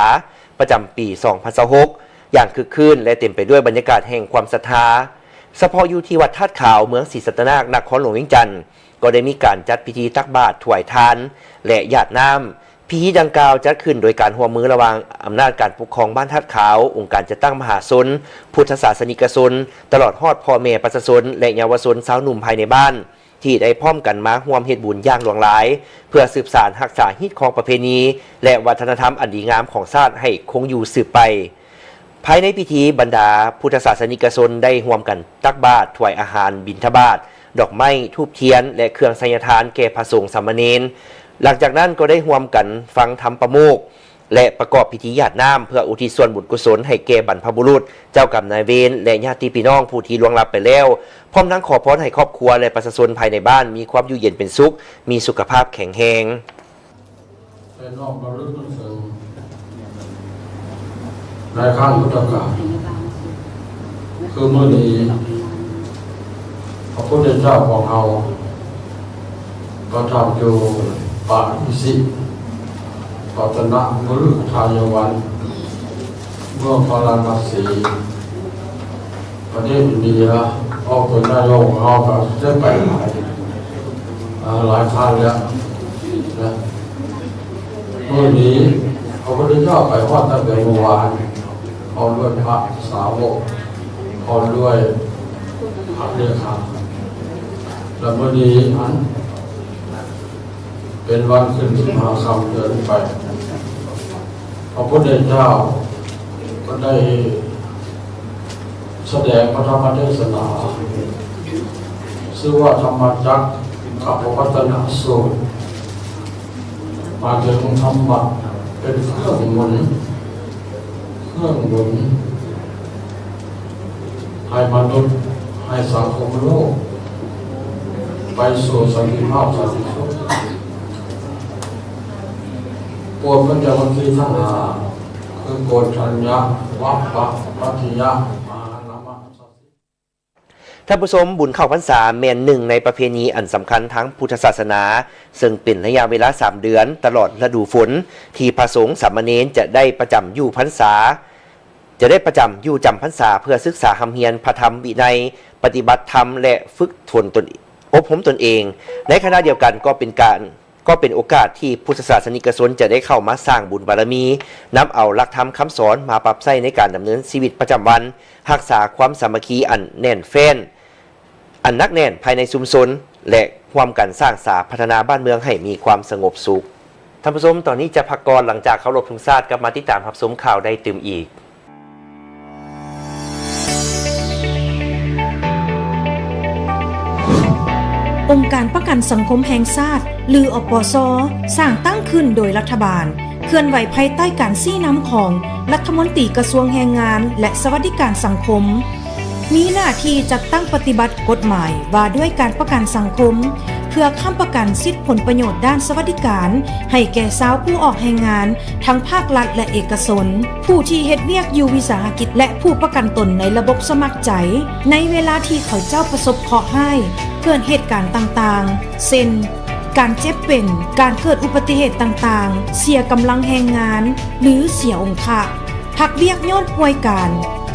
ประจำปี2026อย่างคึกคืนและเต็มไปด้วยบรรยากาศแห่งความศรัทธาเฉพาะอยู่ที่วัดธาตุขาวเมืองศรีสัตนานครหลวงเวียงจันทร์ก็ได้มีการจัดพิธีตักบาตรถวายทานและหยาดน้ำพิธีดังกล่าวจัดขึ้นโดยการร่วมมือระหว่างอำนาจการปกครองบ้านธาตุขาวองค์การจัดตั้งมหาชนพุทธศาสนิกชนตลอดฮอดพ่อแม่ประชาชนและเยาวชนสาวหนุ่มภายในบ้านที่ได้พร้อมกันมาร่วมเฮ็ดบุญอย่างหลวงหลายเพื่อสืบสานรักษาฮิตของประเพณีและวัฒนธรรมอันดีงามของชาติให้คงอยู่สืบไปภายในพิธีบรรดาพุทธศาสนิกชนได้ร่วมกันตักบาตรถวายอาหารบิณฑบาตดอกไม้ธูปเทียนและเครื่องไสยทานแก่พระสงฆ์สามเณรหลังจากนั้นก็ได้ร่วมกันฟังธรรมประโมกข์และประกอบพิธีหยาดน้ำเพื่ออุทิศส่วนบุญกุศลให้แก่บรรพบุรุษเจ้ากรรมนายเวรและญาติพี่น้องผู้ที่ล่วงลับไปแล้วพร้อมทั้งขอพรให้ครอบครัวและประชาชนภายในบ้านมีความอยู่เย็นเป็นสุขมีสุขภาพแข็งแรงในข้างพุทธกาลคือเมื่อนี้พระพุทธเจ้าของเราก็ทำอยู่ป่าอิสิปัตนะมฤคทายวันเมื่อพาราณสีประเทศอินเดียออกเป็นนายกเราก็ได้ไปหลายครั้งแล้วนะเมื่อนี้พระพุทธเจ้าไปฮอดตั้งแต่เมื่อวานพร้อมด้วยพระสาวกพร้อมด้วยพระเลขาและเมื่อนี้นั้นเป็นวันขึ้น15 ค่ำเดือนไปพระพุทธเจ้าก็ได้แสดงพระธรรมเทศนาชื่อว่าธรรมจักรกับวัฒนสูตรมาถึงธรรมะเป็นเครื่องหมุนให้มนุษย์ให้สังคมโลกไปสู่สันติภาพสันติสุขปวดมันจะวันที่ทั้งคือโกฏัญญะวัปปะปัจจยะ ท่านผู้ชมบุญเข้าพรรษาแม่นหนึ่งในประเพณีอันสำคัญทั้งพุทธศาสนาซึ่งเป็นระยะเวลา3เดือนตลอดฤดูฝนที่พระสงฆ์สามเณรจะได้ประจำอยู่พรรษาจำพรรษาเพื่อศึกษาธรรมเรียนพระธรรมวินัยปฏิบัติธรรมและฝึกฝนตนอบรมตนเองในขณะเดียวกันก็เป็นโอกาสที่พุทธศาสนิกชนจะได้เข้ามาสร้างบุญบารมีนำเอาหลักธรรมคำสอนมาปรับใช้ในการดำเนินชีวิตประจำวันรักษาความสามัคคีอันแน่นแฟ้นอันนักแน่นภายในชุมชนและความกันสร้างสาพัฒนาบ้านเมืองให้มีความสงบสุขท่านผู้ชมตอนนี้จะพักก่อนหลังจากเคารพธงชาติกลับมาติดตามรับชมข่าวได้ตื่มอีกองค์การประกันสังคมแห่งชาติหรืออปส.สร้างตั้งขึ้นโดยรัฐบาลเคลื่อนไหวภายใต้การชี้นำของรัฐมนตรีกระทรวงแรงงานและสวัสดิการสังคมมีหน้าที่จัดตั้งปฏิบัติกฎหมายว่าด้วยการประกันสังคมเพื่อค้ำประกันสิทธิผลประโยชน์ด้านสวัสดิการให้แก่ชาวผู้ออกแรงงานทั้งภาครัฐและเอกชนผู้ที่เฮ็ดเวียกอยู่วิสาหกิจและผู้ประกันตนในระบบสมัครใจในเวลาที่เขาเจ้าประสบเคราะห์ให้เกิดเหตุการณ์ต่างๆเช่นการเจ็บเป็นการเกิดอุบัติเหตุต่างๆเสียกำลังแรงงานหรือเสียองค์คะพักเวียกย้อนป่วยก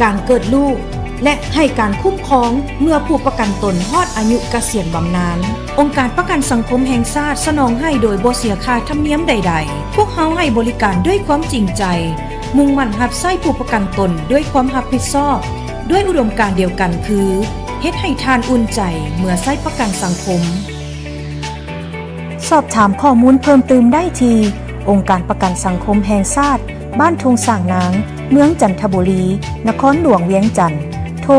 ารเกิดลูกและให้การคุ้มครองเมื่อผู้ประกันตนฮอดอายุเกษียณบำนาญองค์การประกันสังคมแห่งชาติสนองให้โดยบ่เสียค่าธรรมเนียมใดๆพวกเขาให้บริการด้วยความจริงใจมุ่งมั่นรับใช้ผู้ประกันตนด้วยความรับผิดชอบด้วยอุดมการณ์เดียวกันคือเฮ็ดให้ทานอุ่นใจเมื่อใช้ประกันสังคมสอบถามข้อมูลเพิ่มเติมได้ที่องค์การประกันสังคมแห่งชาติบ้านทุ่งสร้างนางเมืองจันทบุรีนครหลวงเวียงจันทน์โทร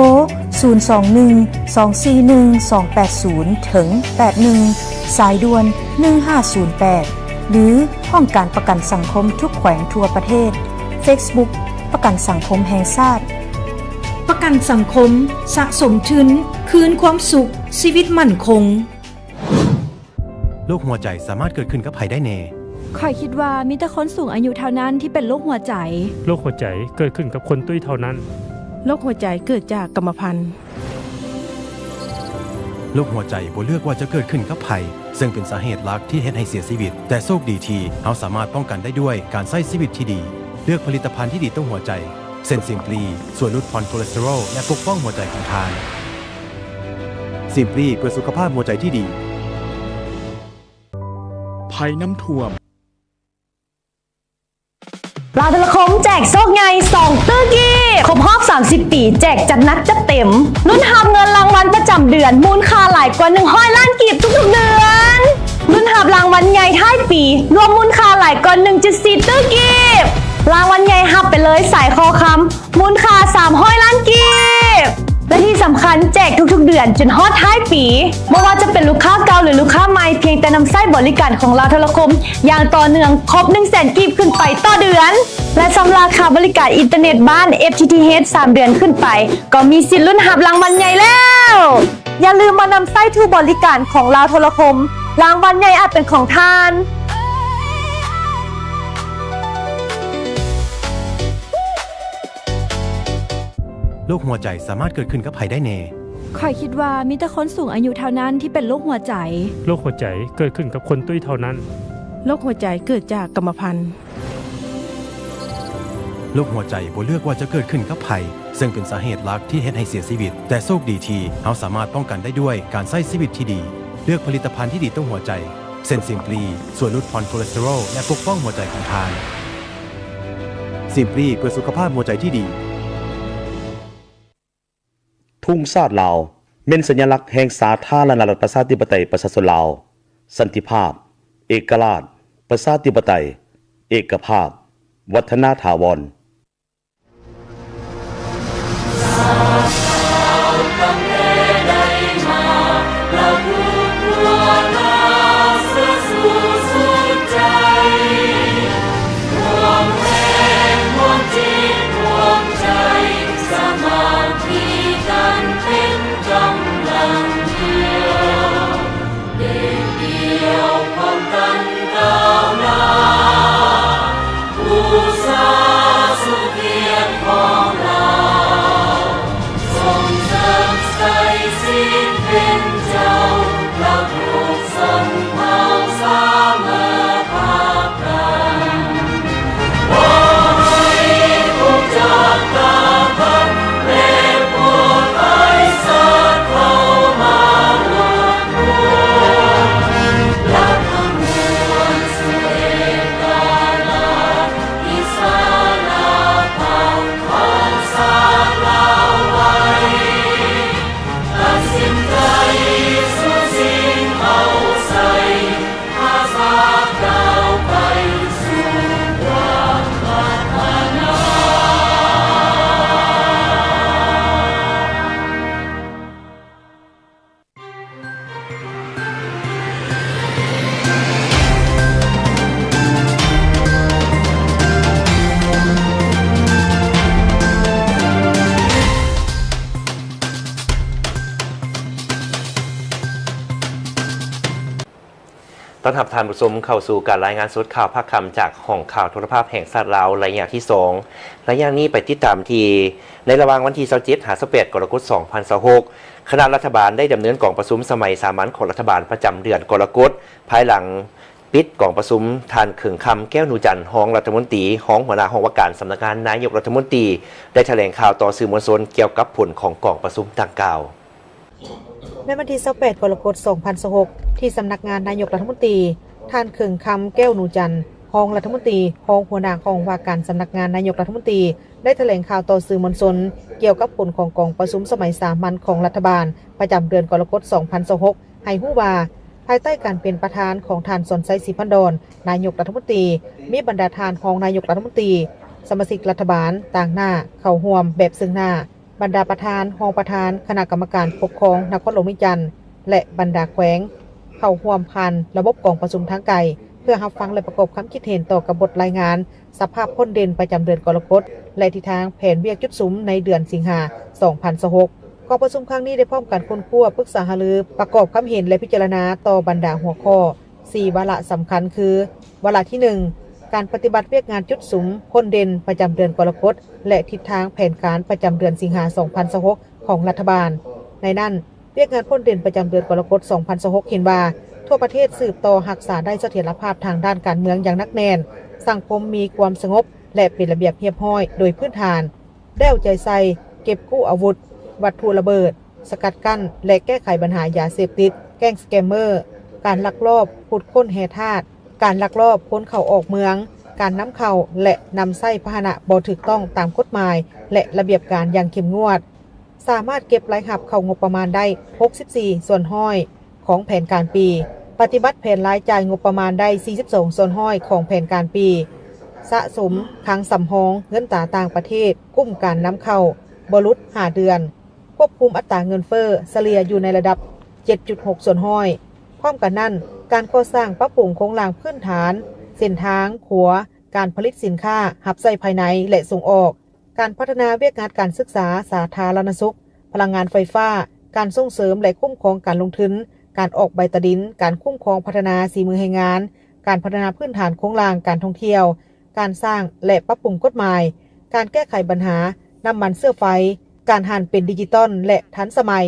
021-241-280 ถึง 81 สายด่วน 1508 หรือห้องการประกันสังคมทุกแขวงทั่วประเทศ Facebook ประกันสังคมแห่งชาติประกันสังคมสะสมทุนคืนความสุขชีวิตมั่นคงโรคหัวใจสามารถเกิดขึ้นกับใครได้แน่ข้อยคิดว่ามีแต่คนสูงอายุเท่านั้นที่เป็นโรคหัวใจโรคหัวใจเกิดขึ้นกับคนตุ้ยเท่านั้นโรคหัวใจเกิดจากกรรมพันธุ์โรคหัวใจบ่เลือกว่าจะเกิดขึ้นกับไผซึ่งเป็นสาเหตุหลักที่เฮ็ดให้เสียชีวิตแต่โชคดีที่เฮาสามารถป้องกันได้ด้วยการใช้ชีวิตที่ดีเลือกผลิตภัณฑ์ที่ดีต่อหัวใจเส้นซิมพลีช่วยลดคอเลสเตอรอลและปกป้องหัวใจของท่านซิมพลีเพื่อสุขภาพหัวใจที่ดีภัยน้ำท่วมลาวโทรคมแจกโชคใหญ่2ตื้อกี้ครบรอบ30 ปีแจกจัดหนักจัดเต็มลุ้นหาเงินรางวัลประจำเดือนมูลค่าหลายกว่า100ล้านกีบทุกๆเดือนลุ้นหารางวัลใหญ่ท้ายปีรวมมูลค่าหลายกว่า 1.4 ตื้อกีบรางวัลใหญ่หับไปเลยสายคอคำมูลค่า300ล้านกีบและที่สำคัญแจกทุกๆเดือนจนฮอดท้ายปีไม่ว่าจะเป็นลูกค้าเก่าหรือลูกค้าใหม่เพียงแต่นำไส้บริการของเราโทรคมอย่างต่อเนื่องครบ 100,000 กีบขึ้นไปต่อเดือนและสำหรับค่าบริการอินเทอร์เน็ตบ้าน FTTH 3 เดือนขึ้นไปก็มีสิทธิ์ลุ้นหับรางวัลใหญ่แล้วอย่าลืมมานำไส้ทูบริการของเราโทรคมรางวัลใหญ่อาจเป็นของท่านโรคหัวใจสามารถเกิดขึ้นกับใครได้แน่ข้อยคิดว่ามีแต่คนสูงอายุเท่านั้นที่เป็นโรคหัวใจโรคหัวใจเกิดขึ้นกับคนตุ้ยเท่านั้นโรคหัวใจเกิดจากกรรมพันธุ์โรคหัวใจบ่เลือกว่าจะเกิดขึ้นกับไผซึ่งเป็นสาเหตุหลักที่เฮ็ดให้เสียชีวิตแต่โชคดีที่เฮาสามารถป้องกันได้ด้วยการใช้ชีวิตที่ดีเลือกผลิตภัณฑ์ที่ดีต่อหัวใจเส้นซิมพลีช่วยลดคอเลสเตอรอลและปกป้องหัวใจของท่านซิมพลีเพื่อสุขภาพหัวใจที่ดีทุ่งชาติลาวเป็นสัญลักษณ์แห่งสาธารณรัฐประชาธิปไตยประชาชนลาวสันติภาพเอกราชประชาธิปไตยเอกภาพวัฒนถาวรอุตสาห ต้อนรับท่านผู้ชมเข้าสู่การรายงานสดข่าวภาคคำจากห้องข่าวโทรภาพแห่งชาติลาวระยะที่2ระยะนี้ไปติดตามที่ในระหว่างวันที่27-28 กรกฎาคม 2026 คณะรัฐบาลได้ดำเนินกองประชุมสมัยสามัญของรัฐบาลประจำเดือนกรกฎาคมภายหลังปิดกองประชุมทานขึงคำแก้วนูจันทร์ห้องรัฐมนตรีห้องหัวหน้าห้องว่าการสำนักงานนายกรัฐมนตรีได้แถลงข่าวต่อสื่อมวลชนเกี่ยวกับผลของกองประชุมดังกล่าวในวันที่28 กรกฎาคม 2026 ที่สำนักงานนายกรัฐมนตรีท่านเขิงคำแก้วหนูจันทร์รองรัฐมนตรีรองหัวหน้าของว่าการสำนักงานนายกรัฐมนตรีได้แถลงข่าวต่อสื่อมวลชนเกี่ยวกับผลของกองประชุมสมัยสามัญของรัฐบาลประจำเดือนกรกฎาคม 2026 ให้ฮู้ว่าภายใต้การเป็นประธานของท่านสนไซศรีพันดรนายกรัฐมนตรีมีบรรดาทานรองนายกรัฐมนตรีสมาชิกรัฐบาลต่างหน้าเข้าร่วมแบบซึ่งหน้าบรรดาประธานรองประธานคณะกรรมการปกครองนครหลวงวิจันทร์และบรรดาแขวงเข้าร่วมผ่านระบบกองประชุมทางไกลเพื่อรับฟังและประกอบความคิดเห็นต่อกับบทรายงานสภาพพ้นเด่นประจำเดือนกรกฎาคมและทิศทางแผนเวียกจุดสุมในเดือนสิงหาคม 2026 กองประชุมครั้งนี้ได้พร้อมกันค้นคว้าปรึกษาหารือประกอบความเห็นและพิจารณาต่อบรรดาหัวข้อ 4 วาระสำคัญคือวาระที่ 1 การปฏิบัติเวียกงานจุดสุมพ้นเด่นประจำเดือนกรกฎาคมและทิศทางแผนการประจำเดือนสิงหาคม 2026 ของรัฐบาลในนั้นเวียกงานพ้นเด่นประจำเดือนกรกฎาคม 2026 เห็นว่าทั่วประเทศสืบต่อรักษาได้เสถียรภาพทางด้านการเมืองอย่างนักแน่นสังคมมีความสงบและเป็นระเบียบเรียบร้อยโดยพื้นฐานได้เอาใจใส่เก็บกู้อาวุธวัตถุระเบิดสกัดกั้นและแก้ไขปัญหายาเสพติดแก๊งสแกมเมอร์การลักลอบขุดค้นแห่ธาตุการลักลอบค้นเข้าออกเมืองการนำเข้าและนำไส้พาหนะบ่ถูกต้องตามกฎหมายและระเบียบการอย่างเข้มงวดสามารถเก็บรายรับเข้างบประมาณได้64ส่วนห้อยของแผนการปีปฏิบัติแผนรายจ่ายงบประมาณได้42ส่วนห้อยของแผนการปีสะสมคลังสำรองเงินตราต่างประเทศกุ้มการนำเข้าบ่หลุด5เดือนควบคุมอัตราเงินเฟ้อเฉลี่ยอยู่ในระดับ 7.6 ส่วนห้อยพร้อมกันนั้นการก่อสร้างปรับปรุงโครงสร้างพื้นฐานเส้นทางขัวการผลิตสินค้าหับใส่ภายในและส่งออกการพัฒนาเวียกงานการศึกษาสาธารณสุขพลังงานไฟฟ้าการส่งเสริมและคุ้มครองการลงทุนการออกใบตดินการคุ้มครองพัฒนาสีมือแรงงานการพัฒนาพื้นฐานโครงสร้างการท่องเที่ยวการสร้างและปรับปรุงกฎหมายการแก้ไขปัญหาน้ำมันเสื้อไฟการหันเป็นดิจิตอลและทันสมัย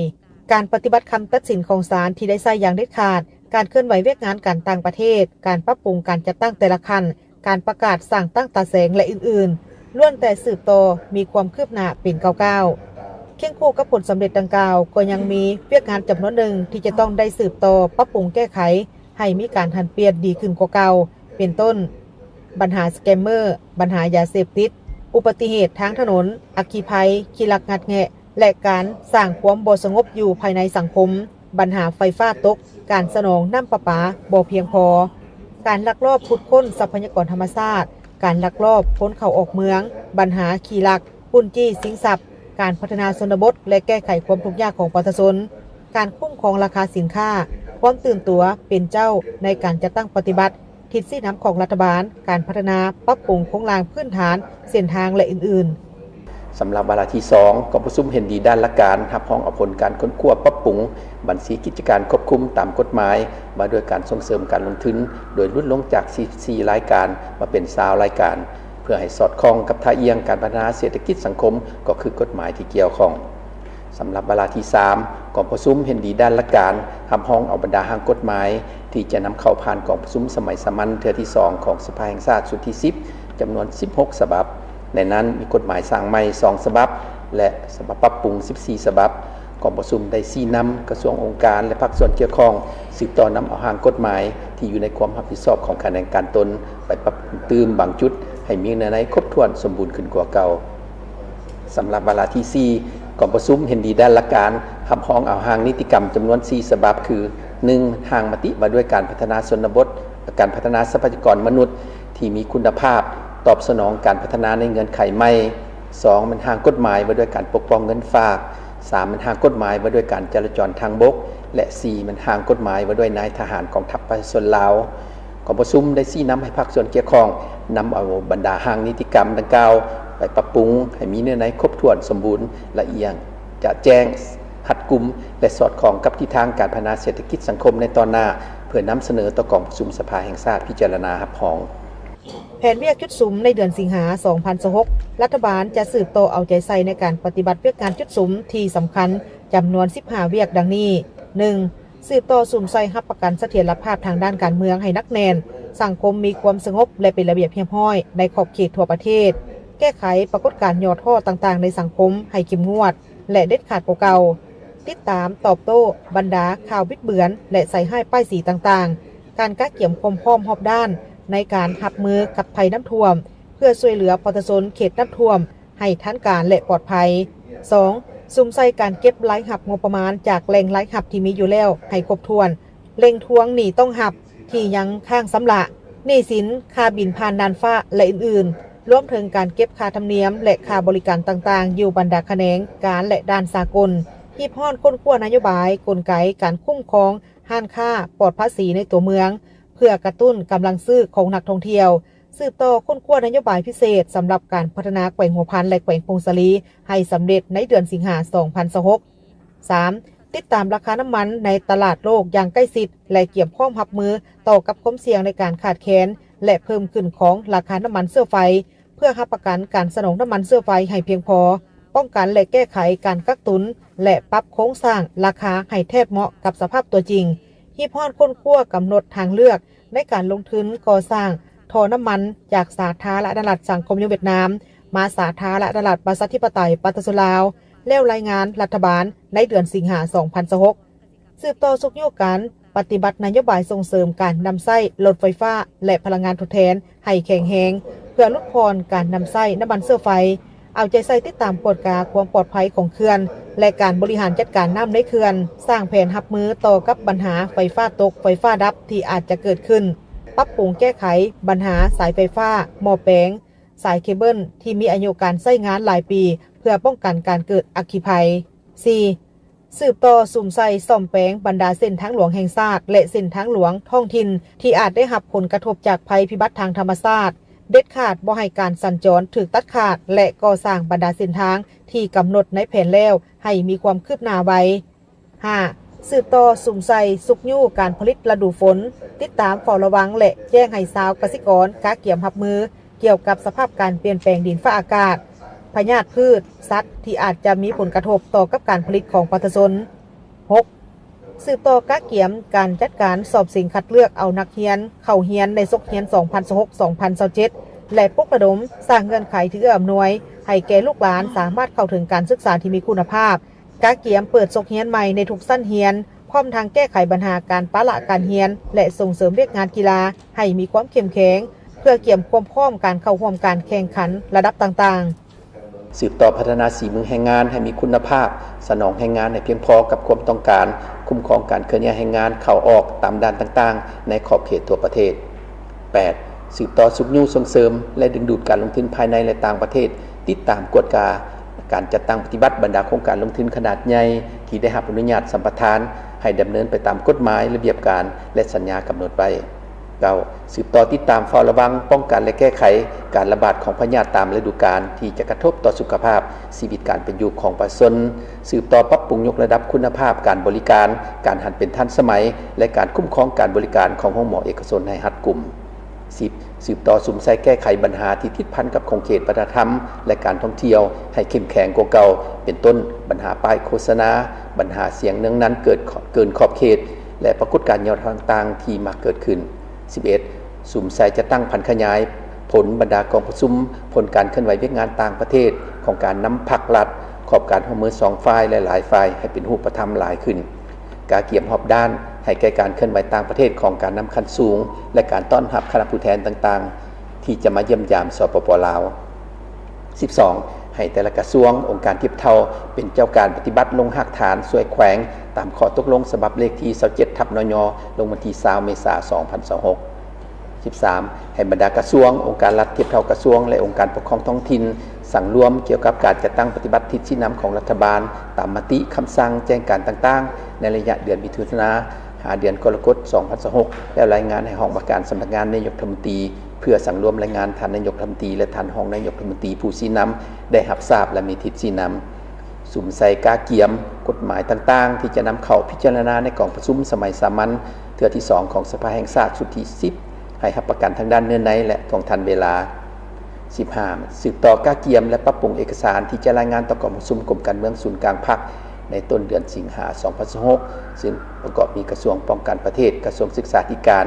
การปฏิบัติคำตัดสินของศาลที่ได้ใช้อย่างเด็ดขาดการเคลื่อนไหวเวียกงานการต่างประเทศการปรับปรุงการจัดตั้งแต่ละขั้นการประกาศสั่งตั้งตาแสงและอื่นๆล้วนแต่สืบต่อมีความคืบหน้าเป็นก้าวๆเคียงคู่กับผลสำเร็จดังกล่าวก็ยังมีเวียกงานจำนวนหนึ่งที่จะต้องได้สืบต่อปรับปรุงแก้ไขให้มีการหันเปลี่ยนดีขึ้นกว่าเก่าเป็นต้นปัญหาสแกมเมอร์ปัญหายาเสพติดอุบัติเหตุทางถนนอัคคีภัยขี้ลักงัดแงะและการสร้างความบ่สงบอยู่ภายในสังคมปัญหาไฟฟ้าตกการสนองน้ำประปาบ่เพียงพอการลักลอบขุดค้นทรัพยากรธรรมชาติการลักลอบค้นเข้าออกเมืองปัญหาขี้ลักปุ้นจี้สิงทรัพย์การพัฒนาชนบทและแก้ไขความทุกข์ยากของประชาชนการคุ้มครองราคาสินค้าความตื่นตัวเป็นเจ้าในการจัดตั้งปฏิบัติทิศสีน้ำของรัฐบาลการพัฒนาปรับปรุงโครงสร้างพื้นฐานเส้นทางและอื่นๆสำหรับวาระที่2กองประชุมเห็นดีด้านละการรับรองเอาผลการค้นคว้าปรับปรุงบัญชีกิจการควบคุมตามกฎหมายมาด้วยการส่งเสริมการลงทุนโดยลดลงจาก44รายการมาเป็น20รายการเพื่อให้สอดคล้องกับท่าเอียงการพัฒนาเศรษฐกิจสังคมก็คือกฎหมายที่เกี่ยวข้องสำหรับวาระที่3กองประชุมเห็นดีด้านละการรับรองเอาบรรดาทางกฎหมายที่จะนำเข้าผ่านกองประชุมสมัยสามัญเทื่อที่2ของสภาแห่งชาติชุดที่10จำนวน16ฉบับในนั้นมีกฎหมายสร้างใหม่2ฉบับและฉบับปรับปรุง14ฉบับกองประชุมได้ชี้นำกระทรวงองค์การและภาคส่วนเกี่ยวข้องสืบต่อนำเอาทางกฎหมายที่อยู่ในความรับผิดชอบของคณะกรรมการตนไปปรับปรุงเติมบางจุดให้มีเนื้อในครบถ้วนสมบูรณ์ขึ้นกว่าเก่าสำหรับวาระที่4กองประชุมเห็นดีด้านละการรับรองเอาทางนิติกรรมจำนวน4ฉบับคือ 1. ทางมติว่าด้วยการพัฒนาชนบทและการพัฒนาทรัพยากรมนุษย์ที่มีคุณภาพตอบสนองการพัฒนาในเงื่อนไขใหม่ 2. มันทางกฎหมายว่าด้วยการปกป้องเงินฝาก 3. มันทางกฎหมายว่าด้วยการจราจรทางบกและ 4. มันทางกฎหมายว่าด้วยนายทหารกองทัพประชาชนลาวกองประชุมได้ชี้นำให้ภาคส่วนเกี่ยวข้องนำเอาบรรดาทางนิติกรรมดังกล่าวไปปรับปรุงให้มีเนื้อในครบถ้วนสมบูรณ์ละเอียดจะแจ้งหัดกุมและสอดคล้องกับทิศทางการพัฒนาเศรษฐกิจสังคมในตอนหน้า เพื่อนำเสนอต่อกองประชุมสภาแห่งชาติพิจารณารับรอง แผนเวียกจุดสุมในเดือนสิงหา 2026รัฐบาลจะสืบโตเอาใจใส่ในการปฏิบัติเวียกงานจุดสุมที่สำคัญจำนวน15เวียกดังนี้ 1. สืบต่อสุมใส่รับประกันเสถียรภาพทางด้านการเมืองให้นักแน่นสังคมมีความสงบและเป็นระเบียบเรียบร้อยในขอบเขตทั่วประเทศแก้ไขปรากฏการณ์ย่อท่อต่างๆในสังคมให้เข้มงวดและเด็ดขาดกว่าเก่าติดตามตอบโต้บรรดาข่าวบิดเบือนและใส่ให้ป้ายสีต่างๆการกักเกี่ยมความพร้อมรอบด้านในการรับมือกับภัยน้ำท่วมเพื่อช่วยเหลือประชาชนเขตน้ำท่วมให้ทันการและปลอดภัย 2. ซุ่มใส่การเก็บรายรับงบประมาณจากแหล่งรายรับที่มีอยู่แล้วให้ครบถ้วนเร่งทวงหนี้ต้องรับที่ยังค้างสำระหนี้สินค่าบินผ่านน่านฟ้าและอื่นๆรวมถึงการเก็บค่าธรรมเนียมและค่าบริการต่างๆอยู่บรรดาแขนงการและด้านสากลที่พ้อนค้นคว้านโยบายกลไกการคุ้มครองห้านค่าปลอดภาษีในตัวเมืองเพื่อกระตุ้นกำลังซื้อของนักท่องเที่ยวสืบต่อค้นคว้านโยบายพิเศษสำหรับการพัฒนาแขวงหัวพันและแขวงพงศลีให้สำเร็จในเดือนสิงหาคม 2026 3. ติดตามราคาน้ำมันในตลาดโลกอย่างใกล้ชิดและเกี่ยวข้องรับมือต่อกับความเสี่ยงในการขาดแคลนและเพิ่มขึ้นของราคาน้ำมันเชื้อไฟเพื่อรับประกันการสนองน้ำมันเชื้อไฟให้เพียงพอป้องกันและแก้ไขการกักตุนและปรับโครงสร้างราคาให้แทบเหมาะกับสภาพตัวจริงที่พ้อนค้นคว้ากำหนดทางเลือกในการลงทุนก่อสร้างท่อน้ำมันจากสาธารณรัฐสังคมนิยมเวียดนามมาสาธารณรัฐประชาธิปไตยปาตสุลาวแล้วรายงานรัฐบาลในเดือนสิงหาคม 2026 สืบต่อสุกโยกการปฏิบัตินโยบายส่งเสริมการนำไส้รถไฟฟ้าและพลังงานทดแทนให้แข็งแรงเพื่อลดพรการนำไส้น้ำมันเชื้อไฟเอาใจใส่ติดตามกฎกาความปลอดภัยของเขื่อนและการบริหารจัดการน้ำในเขื่อนสร้างแผนรับมือต่อกับปัญหาไฟฟ้าตกไฟฟ้าดับที่อาจจะเกิดขึ้นปรับปรุงแก้ไขปัญหาสายไฟฟ้าหม้อแปลงสายเคเบิลที่มีอายุการใช้งานหลายปีเพื่อป้องกันการเกิดอัคคีภัย 4. สืบต่อสุ่มใส่ซ่อมแปลงบรรดาเส้นทางหลวงแห่งชาติและเส้นทางหลวงท้องถิ่นที่อาจได้รับผลกระทบจากภัยพิบัติทางธรรมชาติเด็ดขาดบ่ให้การสัญจรถูกตัดขาดและก่อสร้างบรรดาเส้นทางที่กำหนดในแผนแล้วให้มีความคืบหน้าไว้ 5. สืบต่อสุ่มใส่สุกยู่การผลิตฤดูฝนติดตามเฝ้าระวังและแจ้งให้ชาวเกษตรกรกะเกี่ยมรับมือเกี่ยวกับสภาพการเปลี่ยนแปลงดินฟ้าอากาศพยาธิพืชสัตว์ที่อาจจะมีผลกระทบต่อกับการผลิตของประชาชน 6. สืบต่อกะเกี่ยมการจัดการสอบสิ่งคัดเลือกเอานักเรียนเข้าเรียนในศกเรียน 2026-2027 และปลุกระดมสร้างเงื่อนไขที่เอื้ออำนวยให้แก่ลูกหลานสามารถเข้าถึงการศึกษาที่มีคุณภาพกะเกี่ยมเปิดศกเรียนใหม่ในทุกชั้นเรียนพร้อมทางแก้ไขปัญหาการปะละการเรียนและส่งเสริมเรียกงานกีฬาให้มีความเข้มแข็งเพื่อเกี่ยมความพร้อมการเข้าร่วมการแข่งขันระดับต่างๆสืบต่อพัฒนาสีเมืองแรงงานให้มีคุณภาพสนองแรงงานให้เพียงพอกับความต้องการคุ้มครองการเคลื่อนย้ายแรงงานเข้าออกตามด้านต่างๆในขอบเขตทั่วประเทศ 8. สืบต่อสุขยู่ส่งเสริมและดึงดูดการลงทุนภายในและต่างประเทศติดตามกฎการจัดตั้งปฏิบัติบรรดาโครงการลงทุนขนาดใหญ่ที่ได้รับอนุญาตสัมปทานให้ดำเนินไปตามกฎหมายระเบียบการและสัญญากำหนดไว้ 9. สืบต่อติดตามเฝ้าระวังป้องกันและแก้ไขการระบาดของพยาธิตามฤดูกาลที่จะกระทบต่อสุขภาพชีวิตการเป็นอยู่ของประชาชนสืบต่อปรับปรุงยกระดับคุณภาพการบริการการหันเป็นทันสมัยและการคุ้มครองการบริการของห้องหมอเอกชนให้รัดกุม 10. สืบต่อสุ่มใส่แก้ไขปัญหาที่ติดพันกับของเขตวัฒนธรรมและการท่องเที่ยวให้เข้มแข็งกว่าเก่าเป็นต้นปัญหาป้ายโฆษณาปัญหาเสียงเนืองนั้นเกินขอบเขตและปรากฏการณ์ย้อนต่างๆที่มาเกิดขึ้น 11. สุ่มใส่จะตั้งพันขยายผลบรรดากองประชุมผลการเคลื่อนไหวเวียกงานต่างประเทศของการนำภาครัฐขอบการร่วมมือ2ฝ่ายและหลายฝ่ายให้เป็นรูปธรรมหลายขึ้นการเกี่ยมหอบด้านให้แก่การเคลื่อนไหวต่างประเทศของการนำขั้นสูงและการต้อนรับคณะผู้แทนต่างๆที่จะมาเยี่ยมยามสปป.ลาว 12. ให้แต่ละกระทรวงองค์การเทียบเท่าเป็นเจ้าการปฏิบัติลงหากฐานส่วยแขวงตามข้อตกลงฉบับเลขที่27/นย.ลงวันที่20 เมษายน 2026 13. ให้บรรดากระทรวงองค์การรัฐเทียบเท่ากระทรวงและองค์การปกครองท้องถิ่นสั่งรวมเกี่ยวกับการจัดตั้งปฏิบัติทิศชี้นำของรัฐบาลตามมติคำสั่งแจ้งการต่างๆในระยะเดือนมิถุนายนหาเดือนกรกฎาคม 2026 แล้วรายงานให้ห้องประการสำนักงานนายกรัฐมนตรีเพื่อสั่งรวมรายงานท่านนายกรัฐมนตรีและท่านรองนายกรัฐมนตรีผู้ชี้นำได้รับทราบและมีทิศชี้นำ สุ่มใส่กาเกียมกฎหมายต่างๆที่จะนำเข้าพิจารณาในกองประชุมสมัยสามัญเทื่อที่2ของสภาแห่งชาติสุดที่10ให้รับประกันทางด้านเนื้อในและท่วงทันเวลา15สืบต่อกาเกียมและปรับปรุงเอกสารที่จะรายงานต่อกองประชุมกรมการเมืองศูนย์กลางพรรคในต้นเดือนสิงหาคม 2026ซึ่งประกอบมีกระทรวงป้องกันประเทศกระทรวงศึกษาธิการ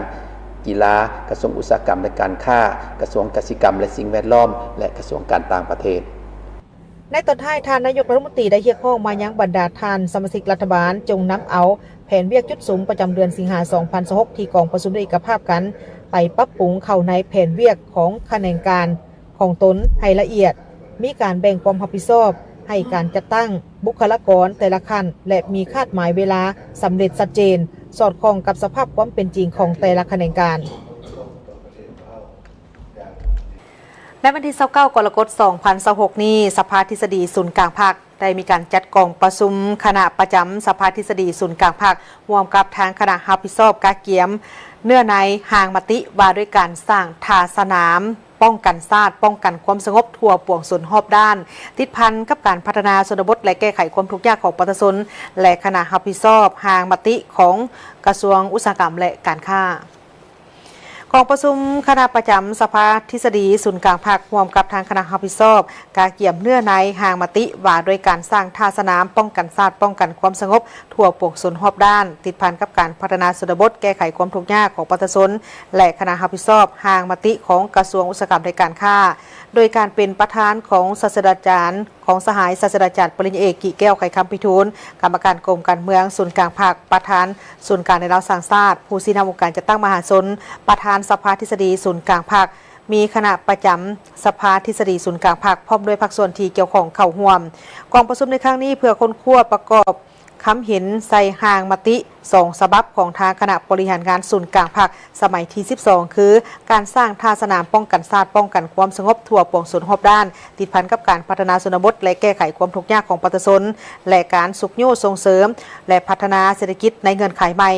กีฬากระทรวงอุตสาหกรรมและการค้ากระทรวงเกษตรกรรมและสิ่งแวดล้อมและกระทรวงการต่างประเทศในตอนท้ายท่านนายกรัฐมนตรีได้เรียกร้องมายังบรรดาท่านสมาชิกรัฐบาลจงนำเอาแผนเวียกจุดสูงประจำเดือนสิงหาคม 2026ที่กองประชุมได้เอกภาพกันไปปรับปรุงเข้าในแผนเวียกของแขนงการของตนให้ละเอียดมีการแบ่งความรับผิดชอบให้การจัดตั้งบุคลากรแต่ละขั้นและมีคาดหมายเวลาสำเร็จชัดเจนสอดคล้องกับสภาพความเป็นจริงของแต่ละแขนงการในวันที่29กรกฎาคม 2026นี้สภาทฤษฎีศูนย์กลางภาคได้มีการจัดกองประชุมคณะประจำสภาทฤษฎีศูนย์กลางภาคร่วมกับทางคณะรับผิดชอบกาเกียมเนื้อในห่างมติว่าด้วยการสร้างท่าสนามป้องกันชาติป้องกันความสงบทั่วปวงส่วนรอบด้านติดพันกับการพัฒนาชนบทและแก้ไขความทุกข์ยากของประชาชนและคณะรับผิดชอบห่างมติของกระทรวงอุตสาหกรรมและการค้ากองประชุมคณะประจำสภาทฤษฎีศูนย์กลางภาคร่วมกับทางคณะรับผิดชอบกาเกี่ยมเนื้อในห่างมติว่าโดยการสร้างท่าสนามป้องกันชาติป้องกันความสงบทั่วปวงส่วนรอบด้านติดพันกับการพัฒนาชนบทแก้ไขความทุกข์ยากของประชาชนและคณะรับผิดชอบห่างมติของกระทรวงอุตสาหกรรมและการค้าโดยการเป็นประธานของศาสตราจารย์ของสหายศาสตราจารย์ปริญญาเอกกิแก้วไข่คำพิทูลกรรมการกรมการเมืองศูนย์กลางภาคประธานศูนย์การในเราสร้างชาติผู้ชี้นำวงการจัดตั้งมหาชนประธานสภาทฤษฎีศูนย์กลางภาคมีคณะประจำสภาทฤษฎีศูนย์กลางภาคพร้อมด้วยภาคส่วนที่เกี่ยวข้องเข้าร่วมกองประชุมในครั้งนี้เพื่อค้นคว้าประกอบคำเห็นใส่ห่างมติ2ฉบับของทางคณะบริหารงานศูนย์กลางภาคสมัยที่12คือการสร้างท่าสนามป้องกันชาติป้องกันความสงบทั่วปวงส่วนรอบด้านติดพันกับการพัฒนาชนบทและแก้ไขความทุกข์ยากของประชาชนและการสุขโยส่งเสริมและพัฒนาเศรษฐกิจในเงื่อนไขใหม่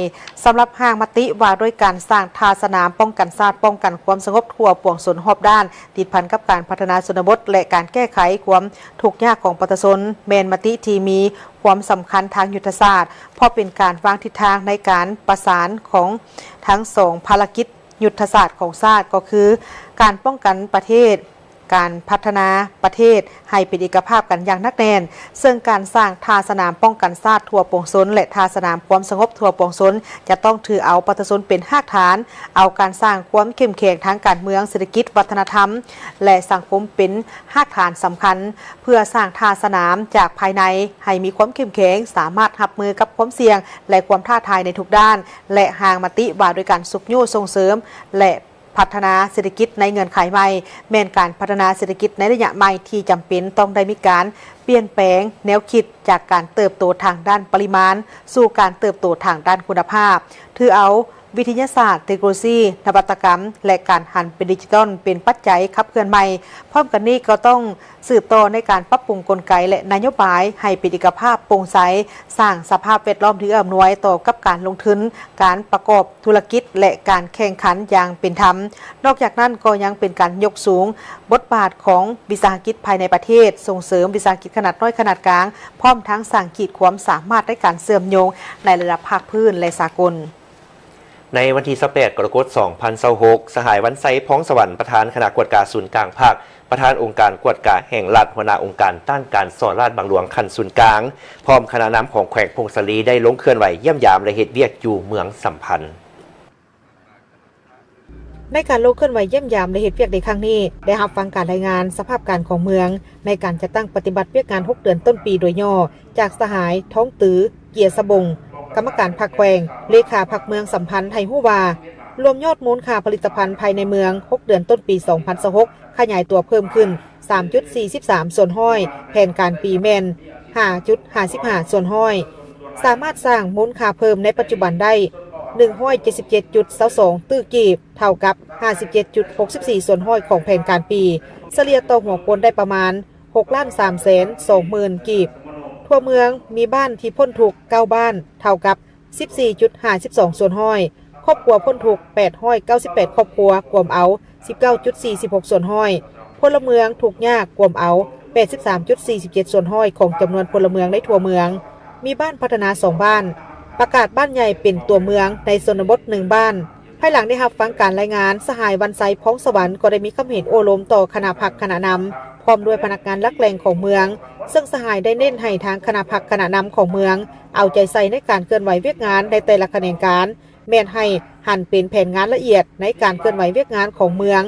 สำหรับห่างมติว่าด้วยการสร้างท่าสนามป้องกันชาติป้องกันความสงบทั่วปวงส่วนรอบด้านติดพันกับการพัฒนาชนบทและการแก้ไขความทุกข์ยากของประชาชนแมนมติที่มีความสำคัญทางยุทธศาสตร์เพราะเป็นการวางทิศทางในการประสานของทั้ง2ภารกิจยุทธศาสตร์ของชาติก็คือการป้องกันประเทศการพัฒนาประเทศให้เป็นเอกภาพกันอย่างนักแน่นซึ่งการสร้างท่าสนามป้องกันชาติทั่วปวงชนและท่าสนามความสงบทั่วปวงชนจะต้องถือเอาประชาชนเป็นรากฐานเอาการสร้างความเข้มแข็งทางการเมืองเศรษฐกิจวัฒนธรรมและสังคมเป็นรากฐานสำคัญเพื่อสร้างท่าสนามจากภายในให้มีความเข้มแข็งสามารถรับมือกับความเสี่ยงและความท้าทายในทุกด้านและห่างมติว่าโดยการสุขโยส่งเสริมและพัฒนาเศรษฐกิจในเงื่อนไขใหม่แม้นการพัฒนาเศรษฐกิจในระยะใหม่ที่จำเป็นต้องได้มีการเปลี่ยนแปลงแนวคิดจากการเติบโตทางด้านปริมาณสู่การเติบโตทางด้านคุณภาพถือเอาวิทยาศาสตร์เทคโนโลยีนวัตกรรมและการหันเป็นดิจิทัลเป็นปัจจัยขับเคลื่อนใหม่พร้อมกันนี้ก็ต้องสืบต่อในการปรับปรุงกลไกและนโยบายให้เป็นเอกภาพโปร่งใสสร้างสภาพแวดล้อมที่เอื้ออำนวยต่อกับการลงทุนการประกอบธุรกิจและการแข่งขันอย่างเป็นธรรมนอกจากนั้นก็ยังเป็นการยกสูงบทบาทของวิสาหกิจภายในประเทศส่งเสริมวิสาหกิจขนาดน้อยขนาดกลางพร้อมทั้งสร้างขีดความสามารถในการเชื่อมโยงในระดับภาคพื้นและสากลในวันที่28กรกฎาคม 2026สหายวันไซพ้องสวรรค์ประธานคณะกวดกาศูนย์กลางภาคประธานองค์การกวดกาแห่งรัฐหัวหน้าองค์การต้านการสอดราชบางหลวงคันศูนย์กลางพร้อมคณะนำของแขวงพงศลีได้ลงเคลื่อนไหวเยี่ยมยามและเฮ็ดเวียกอยู่เมืองสัมพันธ์ในการลงเคลื่อนไหวเยี่ยมยามและเหตุเวียกในครั้งนี้ได้รับฟังการรายงานสภาพการของเมืองในการจัดตั้งปฏิบัติเวียกงาน6เดือนต้นปีโดยย่อจากสหายท้องตือเกียรติสบงกรรมการพรรคแขวงเลขาพรรคเมืองสัมพันธ์ไทยฮู้ว่ารวมยอดมูลค่าผลิตภัณฑ์ภายในเมือง6เดือนต้นปี 2026ขยายตัวเพิ่มขึ้น 3.43 ส่วนห้อยแผนการปีแม่น 5.55 ส่วนห้อยสามารถสร้างมูลค่าเพิ่มในปัจจุบันได้177.22 ตื้อกีบเท่ากับ 57.64 ส่วนห้อยของแผนการปีเฉลี่ยต่อหัวคนได้ประมาณ 6,320,000 กีบทั่วเมืองมีบ้านที่พ้นทุกข์9บ้านเท่ากับ 14.52 ส่วนห้อยครอบครัวพ้นทุกข์898ครอบครัวกวมเอา 19.46 ส่วนห้อยพลเมืองถูกยากกวมเอา 83.47 ส่วนห้อยของจำนวนพลเมืองในทั่วเมืองมีบ้านพัฒนา2บ้านประกาศบ้านใหญ่เป็นตัวเมืองในชนบท1บ้านภายหลังได้รับฟังการรายงานสหายวันไซพ้องสวรรค์ก็ได้มีคำเห็นโอลมต่อคณะพรรคคณะนำพร้อมด้วยพนักงานลักแหล่งของเมืองซึ่งสหายได้เน้นให้ทางคณะพรรคคณะนำของเมืองเอาใจใส่ในการเคลื่อนไหวเวียกงานในแต่ละแขนงการแม่นให้หั่นเป็นแผนงานละเอียดในการเคลื่อนไหวเวียกงานของเมือง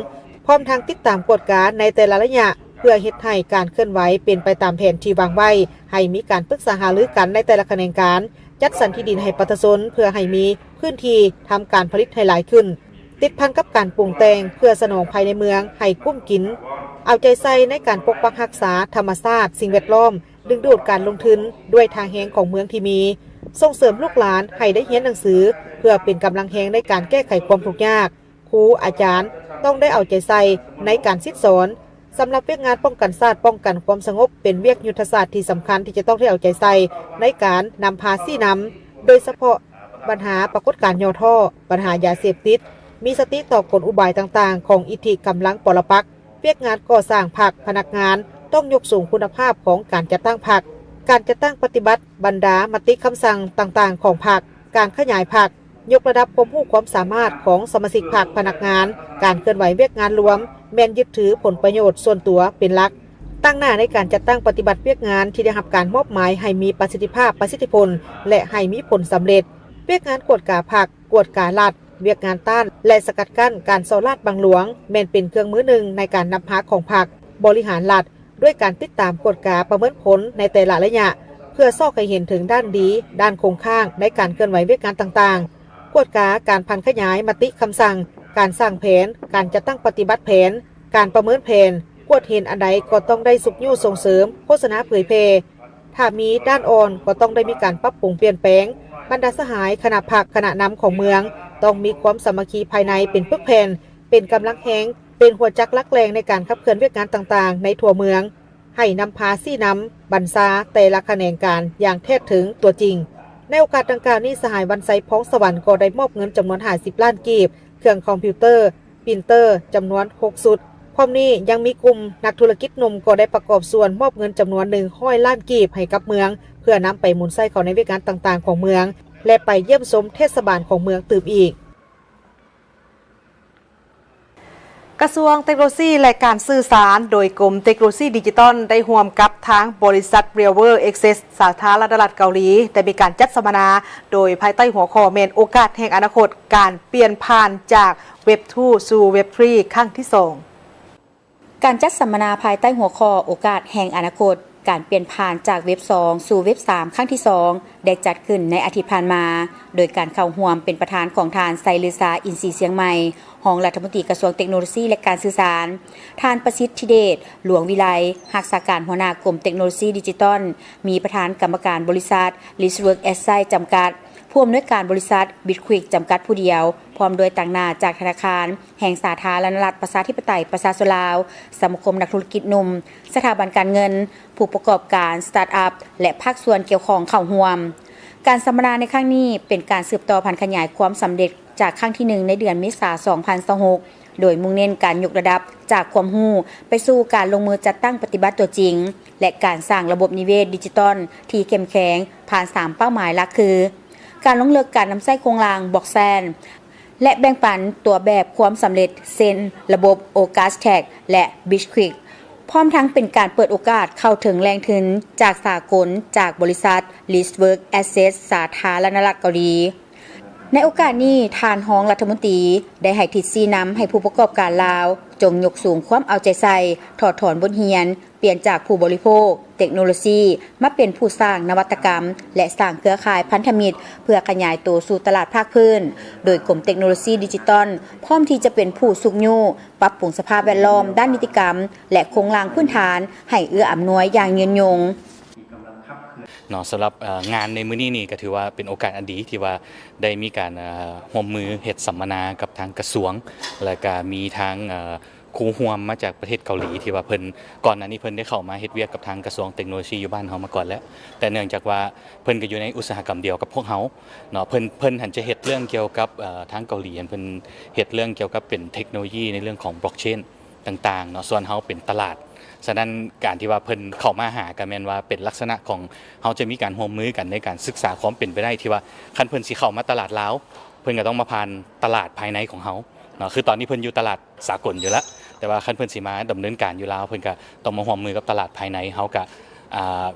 พร้อมทางติดตามกฎการในแต่ละระยะเพื่อเฮ็ดให้การเคลื่อนไหวเป็นไปตามแผนที่วางไว้ให้มีการปรึกษาหารือกันในแต่ละแขนงการจัดสรรที่ดินให้ประชาชนเพื่อให้มีพื้นที่ทำการผลิตให้หลายขึ้นติดพันกับการปรุงแต่งเพื่อสนองภายในเมืองให้กุ้มกินเอาใจใส่ในการปกปักรักษาธรรมชาติสิ่งแวดล้อมดึงดูดการลงทุนด้วยทางแหงของเมืองที่มีส่งเสริมลูกหลานให้ได้เรียนหนังสือเพื่อเป็นกำลังแหงในการแก้ไขความทุกข์ยากครูอาจารย์ต้องได้เอาใจใส่ในการศึกษาสำหรับเวียกงานป้องกันชาติป้องกันความสงบเป็นเวียกยุทธศาสตร์ที่สำคัญที่จะต้องได้เอาใจใส่ในการนำพาซี่นำโดยเฉพาะปัญหาปรากฏการณ์ย่อท่อปัญหายาเสพติดมีสติต่อกลอุบายต่างๆของอิทธิกำลังปรปักษ์เวียกงานก่อสร้างพรรคพนักงานต้องยกสูงคุณภาพของการจัดตั้งพรรคการจัดตั้งปฏิบัติบรรดามติคำสั่งต่างๆของพรรคการขยายพรรคยกระดับความรู้ความสามารถของสมาชิกพรรคพนักงานการเคลื่อนไหวเวียกงานรวมแม่นยึดถือผลประโยชน์ส่วนตัวเป็นหลักตั้งหน้าในการจัดตั้งปฏิบัติเวียกงานที่ได้รับการมอบหมายให้มีประสิทธิภาพประสิทธิผลและให้มีผลสำเร็จเวียกงานกวดกาพรรคกวดกาลัดเวียกงานต้านและสกัดกั้นการโซลาดบังหลวงแม่นเป็นเครื่องมือหนึ่งในการนำพาของพรรคบริหารรัฐด้วยการติดตามกฎกาประเมินผลในแต่ละระยะเพื่อซอกให้เห็นถึงด้านดีด้านคงข้างในการเคลื่อนไหวเวียกงานต่างๆกฎกาการพันขยายมติคำสั่งการสร้างแผนการจัดตั้งปฏิบัติแผนการประเมินแผนกวดเห็นอันใดก็ต้องได้สุกยู่ส่งเสริมโฆษณาเผยแพร่ถ้ามีด้านอ่อนก็ต้องได้มีการปรับปรุงเปลี่ยนแปลงบรรดาสหายคณะพรรคคณะนำของเมืองต้องมีความสามัคคีภายในเป็นปึกแผ่นเป็นกำลังแหงเป็นหัวจักลักแรงในการขับเคลื่อนเวียกงานต่างๆในทั่วเมืองให้นำพาซี่นำบรรษาแต่ละแขนงการอย่างแท้ถึงตัวจริงในโอกาสดังกล่าวนี้สหายวันไซพ้องสวรรค์ก็ได้มอบเงินจำนวน50 ล้านกีบเครื่องคอมพิวเตอร์ปรินเตอร์จำนวน6ชุดพร้อมนี้ยังมีกลุ่มนักธุรกิจหนุ่มก็ได้ประกอบส่วนมอบเงินจำนวน100 ล้านกีบให้กับเมืองเพื่อนำไปหมุนไส้เข้าในเวียกงานต่างๆของเมืองและไปเยี่ยมชมเทศบาลของเมืองตืบอีกกระทรวงเทคโนโลยีและการสื่อสารโดยกรมเทคโนโลยีดิจิตอลได้ร่วมกับทางบริษัท Realver Access สาธารณรัฐเกาหลีได้มีการจัดสัมมนาโดยภายใต้หัวข้อเมนโอกาสแห่งอนาคตการเปลี่ยนผ่านจากเว็บ 2 สู่เว็บ 3 ครั้งที่ 2การจัดสัมมนาภายใต้หัวข้อโอกาสแห่งอนาคตการเปลี่ยนผ่านจากเว็บ 2 สู่เว็บ 3 ครั้งที่ 2ได้จัดขึ้นในอาทิตย์ผ่านมาโดยการเข้าร่วมเป็นประธานของทานไซลือซาอินทรีย์เสียงใหม่รองรัฐมนตรีกระทรวงเทคโนโลยีและการสื่อสารทานประสิทธิเดชหลวงวิไลรักษาการหัวหน้ากรมเทคโนโลยีดิจิทัลมีประธานกรรมการบริษัท Listwork SI จำกัดผู้อำนวยการบริษัท Bitquick จำกัดผู้เดียวพร้อมโดยต่างหน้าจากธนาคารแห่งสาธารณรัฐประชาธิปไตยประชาชนลาวสมาคมนักธุรกิจหนุ่มสถาบันการเงินผู้ประกอบการสตาร์ทอัพและภาคส่วนเกี่ยวข้องเข้าร่วมการสัมมนาในครั้งนี้เป็นการสืบต่อพันขยายความสำเร็จจากครั้งที่1ในเดือนเมษายน 2026โดยมุ่งเน้นการยกระดับจากความรู้ไปสู่การลงมือจัดตั้งปฏิบัติตัวจริงและการสร้างระบบนิเวศดิจิตอลที่เข้มแข็งผ่าน3เป้าหมายหลักคือการลงเลิกการนำใช้โครงรางบล็อกแซนและแบ่งปันตัวแบบความสำเร็จเช่นระบบ Ocastack และ Bitquick พร้อมทั้งเป็นการเปิดโอกาสเข้าถึงแรงทุนจากสากลจากบริษัท Listwork Access สาธารณรัฐเกาหลีในโอกาสนี้ทานรองรัฐมนตรีได้ให้ทิศชี้นำให้ผู้ประกอบการลาวจงยกสูงความเอาใจใส่ถอดถอนบทเรียนเปลี่ยนจากผู้บริโภคเทคโนโลยีมาเป็นผู้สร้างนวัตกรรมและสร้างเครือข่ายพันธมิตรเพื่อขยายตัวสู่ตลาดภาคพื้นโดยกรมเทคโนโลยีดิจิตอลพร้อมที่จะเป็นผู้สุกยู่ปรับปรุงสภาพแวดล้อมด้านนิติกรรมและโครงสร้างพื้นฐานให้เอื้ออำนวยอย่างยืนยงเนาะสำหรับงานในมื้อนี้นี่ก็ถือว่าเป็นโอกาสอันดีที่ว่าได้มีการร่วมมือเฮ็ดสัมมนากับทางกระทรวงและก็มีทางครูร่วมมาจากประเทศเกาหลีที่ว่าเพิ่นก่อนหน้านี้เพิ่นได้เข้ามาเฮ็ดเวียกกับทางกระทรวงเทคโนโลยีอยู่บ้านเฮามาก่อนแล้วแต่เนื่องจากว่าเพิ่นก็อยู่ในอุตสาหกรรมเดียวกับพวกเฮาเนาะเพิ่นหันจะเฮ็ดเรื่องเกี่ยวกับทางเกาหลีเพิ่นเฮ็ดเรื่องเกี่ยวกับเป็นเทคโนโลยีในเรื่องของบล็อกเชนต่างๆเนาะส่วนเฮาเป็นตลาด ฉะนั้นการที่ว่าเพิ่นเข้ามาหาก็แม่นว่าเป็นลักษณะของเฮาจะมีการร่วมมือกันในการศึกษาความเป็นไปได้ที่ว่าคันเพิ่นสิเข้ามาตลาดลาวเพิ่นก็ต้องมาผ่านตลาดภายในของเฮาเนาะคือตอนนี้เพิ่นอยู่ตลาดสากลอยู่แล้วแต่ว่าคันเพิ่นสิมาดำเนินการอยู่ลาวเพิ่นก็ต้องมาร่วมมือกับตลาดภายในเฮาก็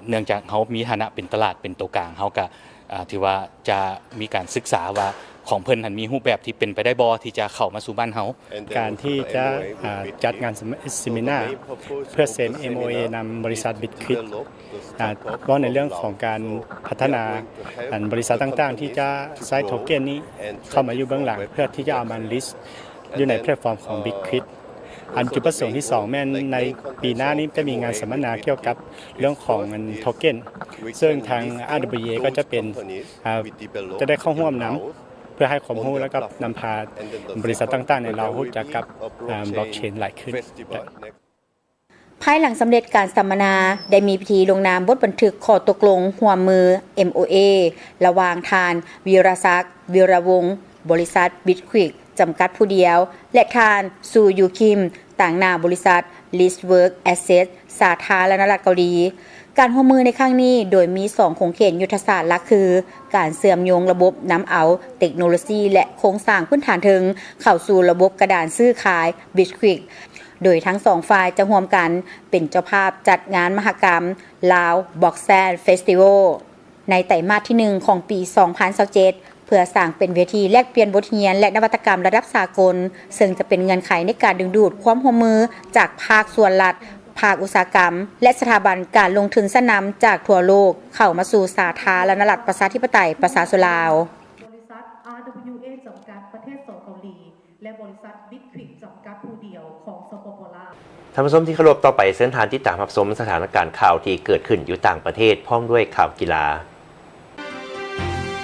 เนื่องจากเฮามีฐานะเป็นตลาดเป็นตัวกลางเฮาก็ที่ว่าจะมีการศึกษาว่าของเพิ่นหันมีรูปแบบที่เป็นไปได้บ่ที่จะเข้ามาสู่บ้านเฮาการที่จะจัดงานเซมินาร์เพื่อเซ็น MOA นำบริษัท Bitquid ว่าในเรื่องของการพัฒนาบริษัทต่างๆที่จะใช้โทเค็นนี้เข้ามาอยู่เบื้องหลังเพื่อที่จะเอามาลิสต์อยู่ในแพลตฟอร์มของ Bitquid อันจุดประสงค์ที่2แม่นในปีหน้านี้จะมีงานสัมมนาเกี่ยวกับเรื่องของโทเค็นซึ่งทาง RWA ก็จะเป็นจะได้เข้าร่วมนำเพื่อให้ความรู้แล้วก็นำพาบริษัทต่างๆในเรารู้จักกับบล็อกเชนหลายขึ้นภายหลังสำเร็จการสัมมนาได้มีพิธีลงนามบทบันทึกข้อตกลงร่วมมือ MOA ระหว่างทานวีรศักดิ์วีรวงศ์บริษัท Bitquid จำกัดผู้เดียวและทานซูยูคิมต่างหน้าบริษัท Listwork Asset สาธารณรัฐเกาหลีการร่วมมือในครั้งนี้โดยมี2โครงเขตยุทธศาสตร์หลักคือการเสื่อมโยงระบบน้ำเอาเทคโนโลยีและโครงสร้างพื้นฐานถึงเข้าสู่ระบบกระดานซื้อขาย Bitquid โดยทั้ง2ฝ่ายจะร่วมกันเป็นเจ้าภาพจัดงานมหกรรมลาวบ็อกแซนเฟสติวัลในไตรมาสที่1ของปี 2027เพื่อสร้างเป็นเวทีแลกเปลี่ยนบทเรียนและนวัตกรรมระดับสากลซึ่งจะเป็นเงื่อนไขในการดึงดูดความร่วมมือจากภาคส่วนรัฐภาคอุตสาหกรรมและสถาบันการลงทุนชั้นนำจากทั่วโลกเข้ามาสู่สาธารณรัฐประชาธิปไตยประชาชนลาวบริษัท RWA จำกัดประเทศเกาหลีและบริษัท Bitquid จำกัดผู้เดียวของสปป.ลาวท่านผู้ชมที่เคารพต่อไปเส้นทางที่ตามรับชมสถานการณ์ข่าวที่เกิดขึ้นอยู่ต่างประเทศพร้อมด้วยข่าวกีฬา